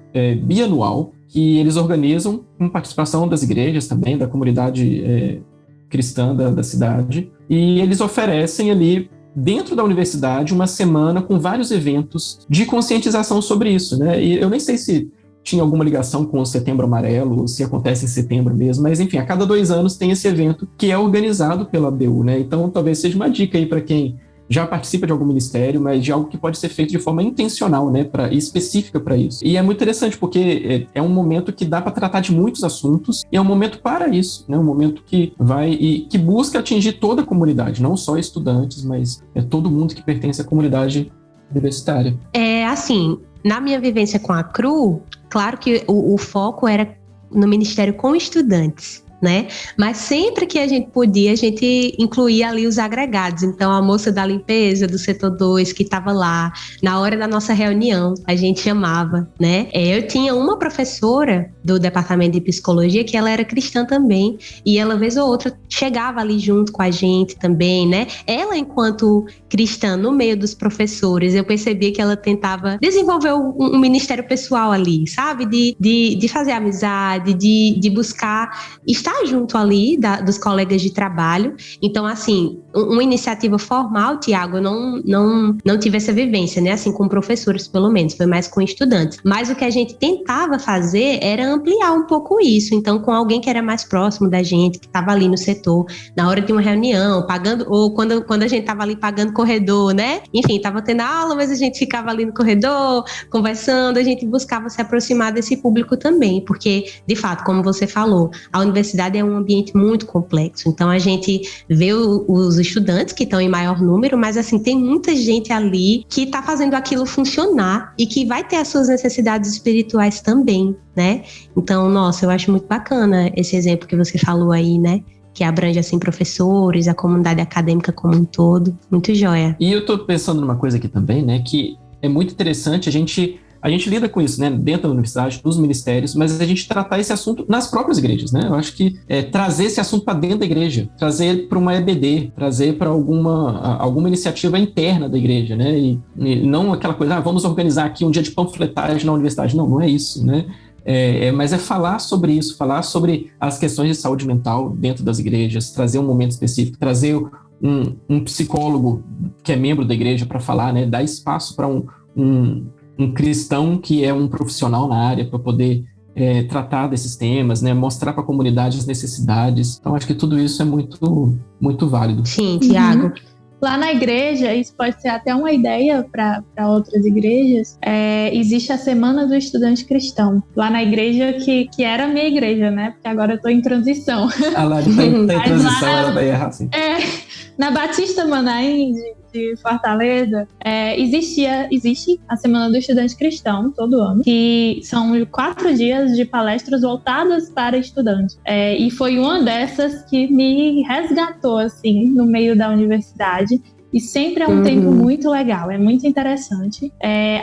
Speaker 3: bianual que eles organizam com participação das igrejas também, da comunidade cristã da cidade. E eles oferecem ali, dentro da universidade, uma semana com vários eventos de conscientização sobre isso, né? E eu nem sei se tinha alguma ligação com o Setembro Amarelo, se acontece em setembro mesmo, mas enfim, a cada 2 anos tem esse evento que é organizado pela ABU, né? Então talvez seja uma dica aí para quem já participa de algum ministério, mas de algo que pode ser feito de forma intencional, né, e específica para isso. E é muito interessante porque é um momento que dá para tratar de muitos assuntos e é um momento para isso, né, um momento que vai e que busca atingir toda a comunidade, não só estudantes, mas todo mundo que pertence à comunidade universitária.
Speaker 5: Assim, na minha vivência com a CRU, claro que o foco era no ministério com estudantes, né? Mas sempre que a gente podia, a gente incluía ali os agregados. Então, a moça da limpeza do setor 2 que estava lá, na hora da nossa reunião, a gente chamava, né? Eu tinha uma professora do departamento de psicologia que ela era cristã também, e ela, vez ou outra, chegava ali junto com a gente também, né? Ela, enquanto cristã, no meio dos professores, eu percebia que ela tentava desenvolver um ministério pessoal ali, sabe? De fazer amizade, de buscar estar junto ali dos colegas de trabalho. Então, assim, uma iniciativa formal, Tiago, eu não tive essa vivência, né? Assim, com professores, pelo menos, foi mais com estudantes. Mas o que a gente tentava fazer era ampliar um pouco isso. Então, com alguém que era mais próximo da gente, que estava ali no setor, na hora de uma reunião, pagando, ou quando a gente estava ali pagando corredor, né? Enfim, estava tendo aula, mas a gente ficava ali no corredor, conversando, a gente buscava se aproximar desse público também, porque, de fato, como você falou, a universidade é um ambiente muito complexo. Então, a gente vê os estudantes que estão em maior número, mas assim, tem muita gente ali que está fazendo aquilo funcionar e que vai ter as suas necessidades espirituais também, né? Então, nossa, eu acho muito bacana esse exemplo que você falou aí, né? Que abrange, assim, professores, a comunidade acadêmica como um todo. Muito joia.
Speaker 3: E eu tô pensando numa coisa aqui também, né? Que é muito interessante a gente lida com isso, né, dentro da universidade, nos ministérios, mas a gente tratar esse assunto nas próprias igrejas, né? Eu acho que trazer esse assunto para dentro da igreja, trazer para uma EBD, trazer para alguma iniciativa interna da igreja, né? E não aquela coisa, vamos organizar aqui um dia de panfletagem na universidade. Não é isso, né? Mas é falar sobre isso, falar sobre as questões de saúde mental dentro das igrejas, trazer um momento específico, trazer um psicólogo que é membro da igreja para falar, né? Dar espaço para um cristão que é um profissional na área para poder tratar desses temas, né? Mostrar para a comunidade as necessidades. Então, acho que tudo isso é muito, muito válido.
Speaker 5: Sim, Tiago.
Speaker 4: Lá na igreja, isso pode ser até uma ideia para outras igrejas, existe a Semana do Estudante Cristão. Lá na igreja que era a minha igreja, né? Porque agora eu estou em transição.
Speaker 3: A Lari está em transição, ela vai errar, sim.
Speaker 4: Na Batista Manaim, de Fortaleza, existe a Semana do Estudante Cristão, todo ano, que são 4 dias de palestras voltadas para estudantes. E foi uma dessas que me resgatou, assim, no meio da universidade. E sempre é um tempo muito legal, é muito interessante.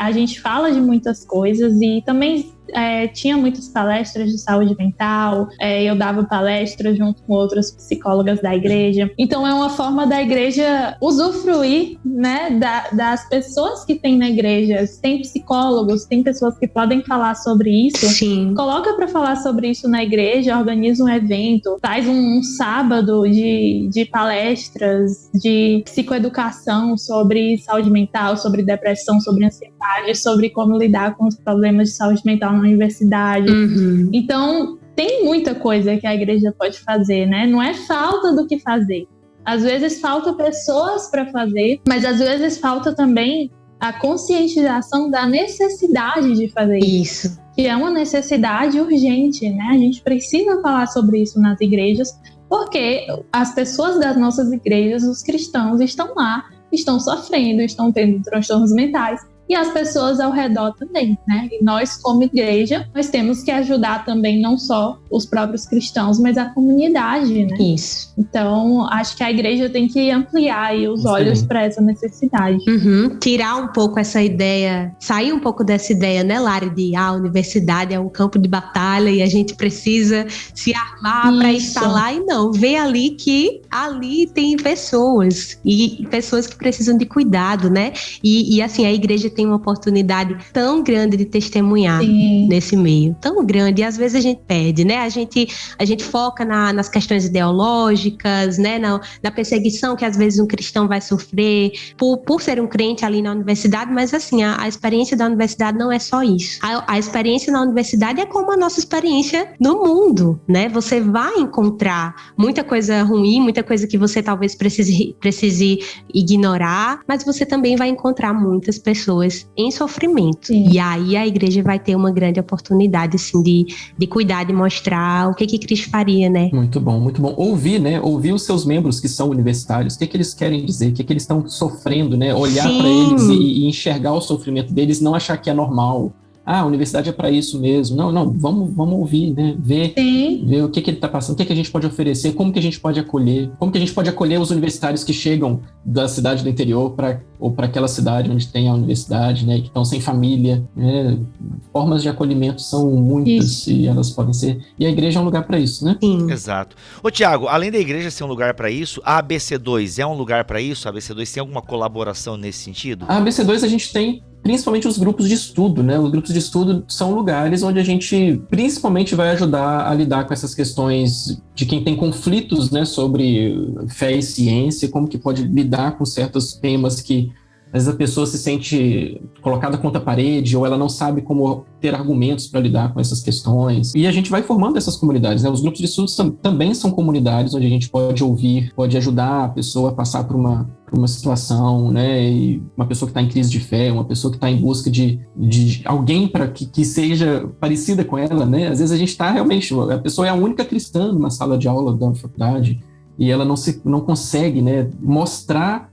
Speaker 4: A gente fala de muitas coisas e também tinha muitas palestras de saúde mental, eu dava palestras junto com outras psicólogas da igreja. Então é uma forma da igreja usufruir, né, das pessoas que tem na igreja. Tem psicólogos, tem pessoas que podem falar sobre isso.
Speaker 5: Sim.
Speaker 4: Coloca para falar sobre isso na igreja, organiza um evento, faz um sábado de palestras, de psicoeducação sobre saúde mental, sobre depressão, sobre ansiedade, sobre como lidar com os problemas de saúde mental na universidade. Então, tem muita coisa que a igreja pode fazer, né? Não é falta do que fazer. Às vezes falta pessoas para fazer, mas às vezes falta também a conscientização da necessidade de fazer isso. Que é uma necessidade urgente, né? A gente precisa falar sobre isso nas igrejas, porque as pessoas das nossas igrejas, os cristãos, estão lá, estão sofrendo, estão tendo transtornos mentais. E as pessoas ao redor também, né? E nós, como igreja, nós temos que ajudar também não só os próprios cristãos, mas a comunidade, né?
Speaker 5: Isso.
Speaker 4: Então, acho que a igreja tem que ampliar aí os olhos para essa necessidade.
Speaker 5: Tirar um pouco essa ideia, sair um pouco dessa ideia, né, Lari, de a universidade é um campo de batalha e a gente precisa se armar para estar lá. E não, ver ali que ali tem pessoas, e pessoas que precisam de cuidado, né? E assim, a igreja tem uma oportunidade tão grande de testemunhar nesse meio, tão grande, e às vezes a gente perde, né? A gente foca nas questões ideológicas, né? Na perseguição que às vezes um cristão vai sofrer por ser um crente ali na universidade, mas assim, a experiência da universidade não é só isso. A experiência na universidade é como a nossa experiência no mundo, né? Você vai encontrar muita coisa ruim, muita coisa que você talvez precise ignorar, mas você também vai encontrar muitas pessoas em sofrimento. E aí a igreja vai ter uma grande oportunidade, assim, de cuidar, de mostrar o que Cristo faria, né?
Speaker 3: Muito bom, muito bom. Ouvir, né? Ouvir os seus membros que são universitários, o que eles querem dizer, o que eles estão sofrendo, né? Olhar para eles e enxergar o sofrimento deles, não achar que é normal. A universidade é para isso mesmo. Não, vamos ouvir, né? Ver o que ele está passando, o que a gente pode oferecer, como que a gente pode acolher, como que a gente pode acolher os universitários que chegam da cidade do interior ou para aquela cidade onde tem a universidade, né? Que estão sem família, né? Formas de acolhimento são muitas e elas podem ser. E a igreja é um lugar para isso, né?
Speaker 5: Sim.
Speaker 2: Exato. Ô, Tiago, além da igreja ser um lugar para isso, a ABC2 é um lugar para isso? A ABC2 tem alguma colaboração nesse sentido?
Speaker 3: A ABC2 a gente tem principalmente os grupos de estudo, né? Os grupos de estudo são lugares onde a gente principalmente vai ajudar a lidar com essas questões de quem tem conflitos, né, sobre fé e ciência, como que pode lidar com certos temas que às vezes a pessoa se sente colocada contra a parede ou ela não sabe como ter argumentos para lidar com essas questões. E a gente vai formando essas comunidades, né? Os grupos de estudos também são comunidades onde a gente pode ouvir, pode ajudar a pessoa a passar por uma situação, né? E uma pessoa que está em crise de fé, uma pessoa que está em busca de alguém para que seja parecida com ela, né? Às vezes a gente está realmente... A pessoa é a única cristã numa sala de aula da faculdade e ela não consegue, né, mostrar...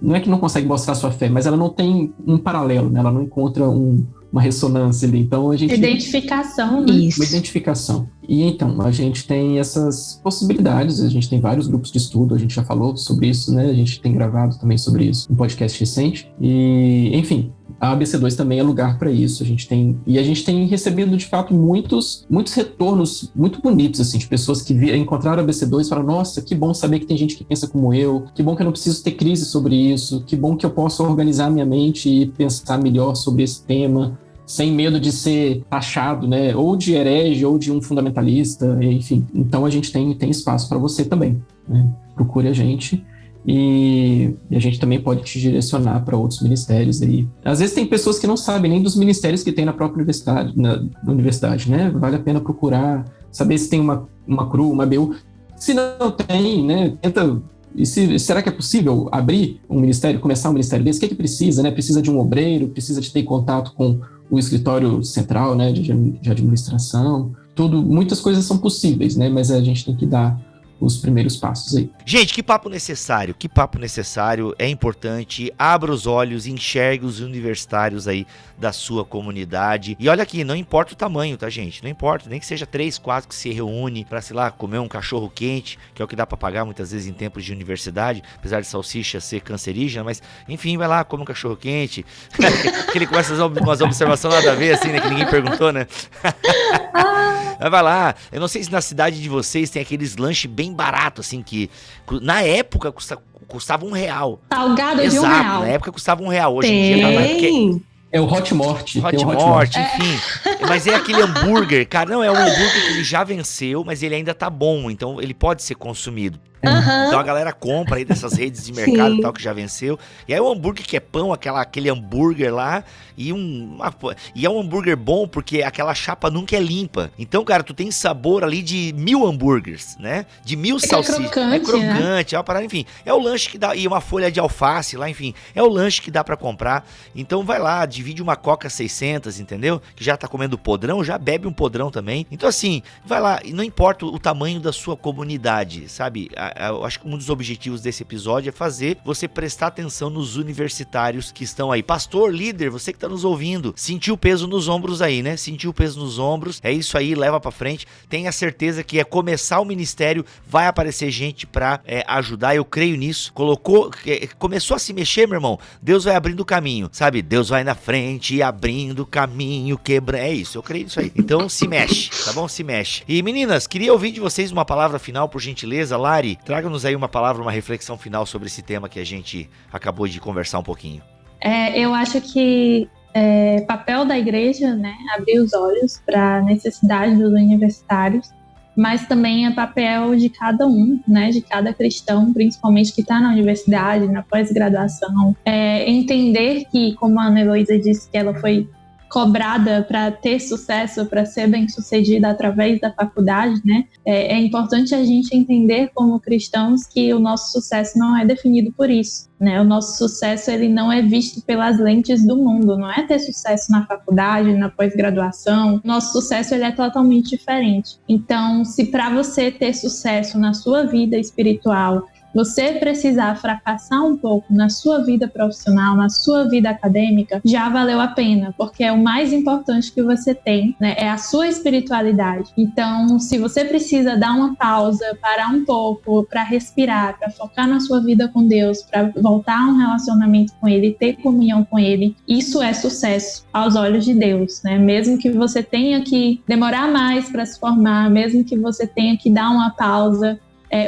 Speaker 3: não é que não consegue mostrar sua fé, mas ela não tem um paralelo, né? Ela não encontra uma ressonância ali. Então a gente...
Speaker 4: Identificação, né?
Speaker 5: Isso.
Speaker 3: Uma identificação. E então, a gente tem essas possibilidades, a gente tem vários grupos de estudo, a gente já falou sobre isso, né? A gente tem gravado também sobre isso, um podcast recente. E, enfim, a ABC2 também é lugar para isso. A gente tem recebido, de fato, muitos retornos muito bonitos, assim, de pessoas que encontraram a ABC2 e falaram: nossa, que bom saber que tem gente que pensa como eu, que bom que eu não preciso ter crise sobre isso, que bom que eu posso organizar minha mente e pensar melhor sobre esse tema, sem medo de ser taxado, né, ou de herege, ou de um fundamentalista, enfim. Então a gente tem espaço para você também, né? Procure a gente e a gente também pode te direcionar para outros ministérios aí. Às vezes tem pessoas que não sabem nem dos ministérios que tem na própria universidade, na universidade, né? Vale a pena procurar, saber se tem uma CRU, uma BU. Se não tem, né, tenta... será que é possível abrir um ministério, começar um ministério desse? O que precisa, né? Precisa de um obreiro, precisa de ter contato com o escritório central, né, de administração. Muitas coisas são possíveis, né? Mas a gente tem que dar os primeiros passos aí.
Speaker 2: Gente, que papo necessário, é importante, abra os olhos, enxergue os universitários aí da sua comunidade, e olha aqui, não importa o tamanho, tá, gente, não importa, nem que seja 3, 4 que se reúne pra, sei lá, comer um cachorro quente, que é o que dá pra pagar muitas vezes em tempos de universidade, apesar de salsicha ser cancerígena, mas, enfim, vai lá, come um cachorro quente, que ele começa a fazer umas observações nada a ver, assim, né, que ninguém perguntou, né? Vai lá, eu não sei se na cidade de vocês tem aqueles lanches bem baratos, assim, que na época custava R$1.
Speaker 4: Salgado de
Speaker 2: Exato,
Speaker 4: R$1.
Speaker 2: na época custava R$1. Hoje em dia tá...
Speaker 3: É o Hot Mort.
Speaker 2: Hot Mort, enfim. Mas é aquele hambúrguer, cara, não, é um hambúrguer que ele já venceu, mas ele ainda tá bom, então ele pode ser consumido. Então a galera compra aí dessas redes de mercado e tal, que já venceu. E aí o hambúrguer que é pão, aquele hambúrguer lá, e é um hambúrguer bom porque aquela chapa nunca é limpa. Então, cara, tu tem sabor ali de 1000 hambúrgueres, né? De 1000 salsichas. É crocante, né? É uma parada, enfim. É o lanche que dá, e uma folha de alface lá, enfim. É o lanche que dá pra comprar. Então vai lá, divide uma Coca 600, entendeu? Que já tá comendo podrão, já bebe um podrão também. Então assim, vai lá, e não importa o tamanho da sua comunidade, sabe? Eu acho que um dos objetivos desse episódio é fazer você prestar atenção nos universitários que estão aí. Pastor, líder, você que tá nos ouvindo, sentiu o peso nos ombros aí, né? Sentiu o peso nos ombros, é isso aí, leva pra frente. Tenha certeza que é começar o ministério, vai aparecer gente pra ajudar, eu creio nisso. Começou a se mexer, meu irmão, Deus vai abrindo o caminho, sabe? Deus vai na frente e abrindo o caminho, quebrando. É isso, eu creio nisso aí. Então se mexe, tá bom? Se mexe. E meninas, queria ouvir de vocês uma palavra final, por gentileza. Lari, traga-nos aí uma palavra, uma reflexão final sobre esse tema que a gente acabou de conversar um pouquinho.
Speaker 4: Eu acho que papel da igreja, né, abrir os olhos para a necessidade dos universitários, mas também é papel de cada um, né, de cada cristão, principalmente que está na universidade, na pós-graduação, entender que, como a Ana Heloísa disse, que ela foi cobrada para ter sucesso, para ser bem-sucedida através da faculdade, né? É importante a gente entender como cristãos que o nosso sucesso não é definido por isso, né? O nosso sucesso, ele não é visto pelas lentes do mundo, não é ter sucesso na faculdade, na pós-graduação. Nosso sucesso, ele é totalmente diferente. Então, se para você ter sucesso na sua vida espiritual, você precisar fracassar um pouco na sua vida profissional, na sua vida acadêmica, já valeu a pena, porque é o mais importante que você tem, né? É a sua espiritualidade. Então, se você precisa dar uma pausa, parar um pouco, para respirar, para focar na sua vida com Deus, para voltar a um relacionamento com Ele, ter comunhão com Ele, isso é sucesso aos olhos de Deus, né? Mesmo que você tenha que demorar mais para se formar, mesmo que você tenha que dar uma pausa,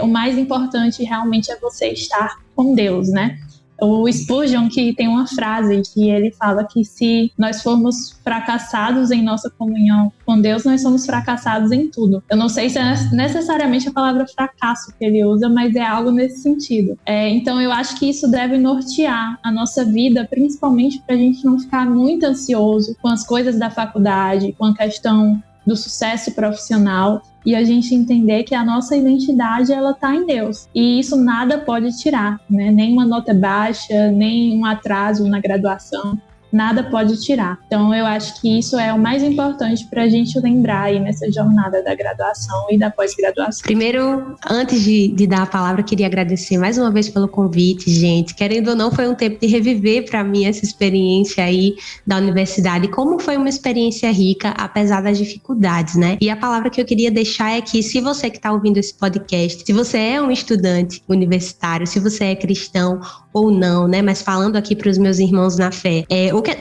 Speaker 4: o mais importante realmente é você estar com Deus, né? O Spurgeon, que tem uma frase que ele fala que se nós formos fracassados em nossa comunhão com Deus, nós somos fracassados em tudo. Eu não sei se é necessariamente a palavra fracasso que ele usa, mas é algo nesse sentido. Então eu acho que isso deve nortear a nossa vida, principalmente para a gente não ficar muito ansioso com as coisas da faculdade, com a questão do sucesso profissional, e a gente entender que a nossa identidade, ela está em Deus. E isso nada pode tirar, né? Nem uma nota baixa, nem um atraso na graduação. Nada pode tirar. Então, eu acho que isso é o mais importante para a gente lembrar aí nessa jornada da graduação e da pós-graduação.
Speaker 5: Primeiro, antes de dar a palavra, queria agradecer mais uma vez pelo convite, gente. Querendo ou não, foi um tempo de reviver para mim essa experiência aí da universidade. Como foi uma experiência rica, apesar das dificuldades, né? E a palavra que eu queria deixar é que, se você que está ouvindo esse podcast, se você é um estudante universitário, se você é cristão ou não, né? Mas falando aqui para os meus irmãos na fé,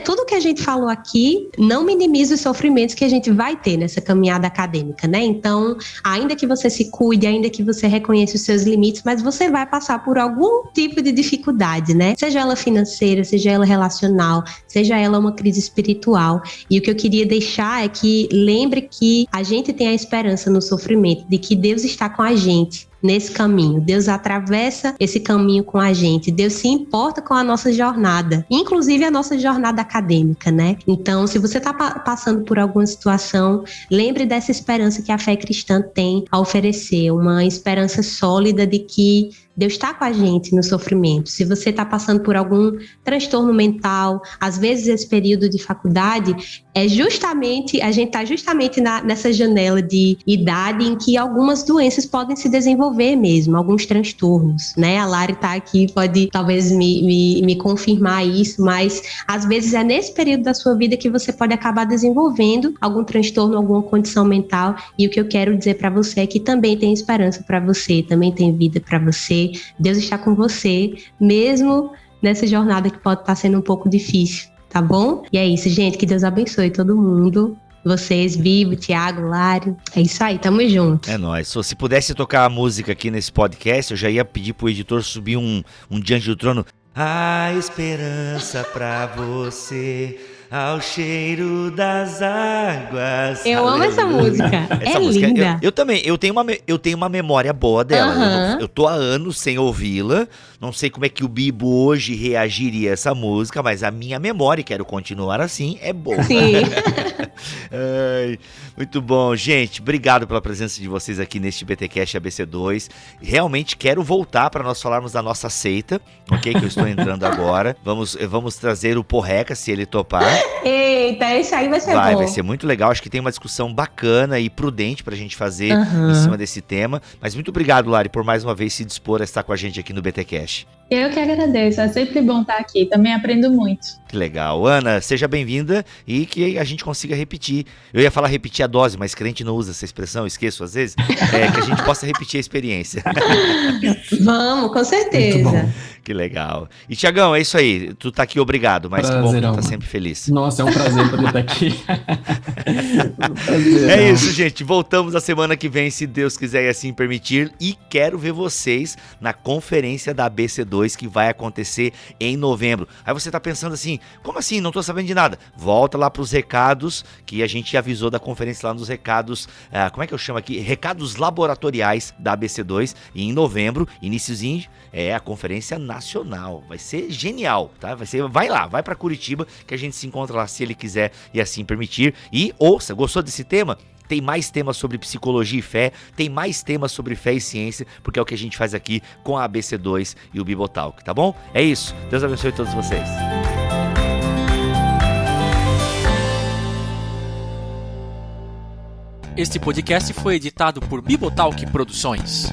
Speaker 5: tudo que a gente falou aqui não minimiza os sofrimentos que a gente vai ter nessa caminhada acadêmica, né? Então, ainda que você se cuide, ainda que você reconheça os seus limites, mas você vai passar por algum tipo de dificuldade, né? Seja ela financeira, seja ela relacional, seja ela uma crise espiritual. E o que eu queria deixar é que lembre que a gente tem a esperança no sofrimento, de que Deus está com a gente nesse caminho. Deus atravessa esse caminho com a gente. Deus se importa com a nossa jornada, inclusive a nossa jornada acadêmica, né? Então, se você está passando por alguma situação, lembre dessa esperança que a fé cristã tem a oferecer, uma esperança sólida de que Deus está com a gente no sofrimento. Se você está passando por algum transtorno mental, às vezes esse período de faculdade, a gente está justamente nessa janela de idade em que algumas doenças podem se desenvolver mesmo, alguns transtornos, né? A Lari está aqui, pode talvez me confirmar isso, mas às vezes é nesse período da sua vida que você pode acabar desenvolvendo algum transtorno, alguma condição mental, e o que eu quero dizer para você é que também tem esperança para você, também tem vida para você. Deus está com você, mesmo nessa jornada que pode estar sendo um pouco difícil, tá bom? E é isso, gente, que Deus abençoe todo mundo. Vocês, Bibo, Thiago, Lari. É isso aí, tamo junto.
Speaker 2: É nóis. Se pudesse tocar a música aqui nesse podcast, eu já ia pedir pro editor subir um Diante do Trono. A esperança pra você, ao cheiro das águas.
Speaker 5: Eu amo essa música. Essa música, linda.
Speaker 2: Eu também. Eu tenho uma memória boa dela. Eu tô há anos sem ouvi-la. Não sei como é que o Bibo hoje reagiria a essa música, mas a minha memória, quero continuar assim, é boa.
Speaker 5: Sim.
Speaker 2: Ai, muito bom, gente. Obrigado pela presença de vocês aqui neste BTcast ABC2. Realmente quero voltar para nós falarmos da nossa seita, ok? Que eu estou entrando agora. Vamos trazer o Porreca, se ele topar.
Speaker 5: Eita, esse aí vai ser bom.
Speaker 2: Vai ser muito legal. Acho que tem uma discussão bacana e prudente pra gente fazer em cima desse tema. Mas muito obrigado, Lari, por mais uma vez se dispor a estar com a gente aqui no BTcast.
Speaker 4: Eu que agradeço, é sempre bom estar aqui, também aprendo muito.
Speaker 2: Que legal. Ana, seja bem-vinda e que a gente consiga repetir. Eu ia falar repetir a dose, mas crente não usa essa expressão, esqueço às vezes. Que a gente possa repetir a experiência.
Speaker 5: Vamos, com certeza.
Speaker 2: Que legal. E Thiagão, é isso aí. Tu tá aqui, obrigado, mas que bom que tu tá sempre feliz.
Speaker 3: Nossa, é um prazer poder estar aqui.
Speaker 2: É isso, gente. Voltamos a semana que vem, se Deus quiser e assim permitir. E quero ver vocês na conferência da ABC2 que vai acontecer em novembro. Aí você tá pensando assim, como assim? Não tô sabendo de nada. Volta lá pros recados que a gente avisou da conferência lá nos recados, como é que eu chamo aqui? Recados laboratoriais da ABC2. E em novembro, iniciozinho, a conferência nacional. Vai ser genial, tá? Vai pra Curitiba que a gente se encontra lá se ele quiser e assim permitir. E ouça, gostou desse tema? Tem mais temas sobre psicologia e fé, tem mais temas sobre fé e ciência, porque é o que a gente faz aqui com a ABC2 e o Bibotalk, tá bom? É isso. Deus abençoe todos vocês.
Speaker 7: Este podcast foi editado por Bibotalk Produções.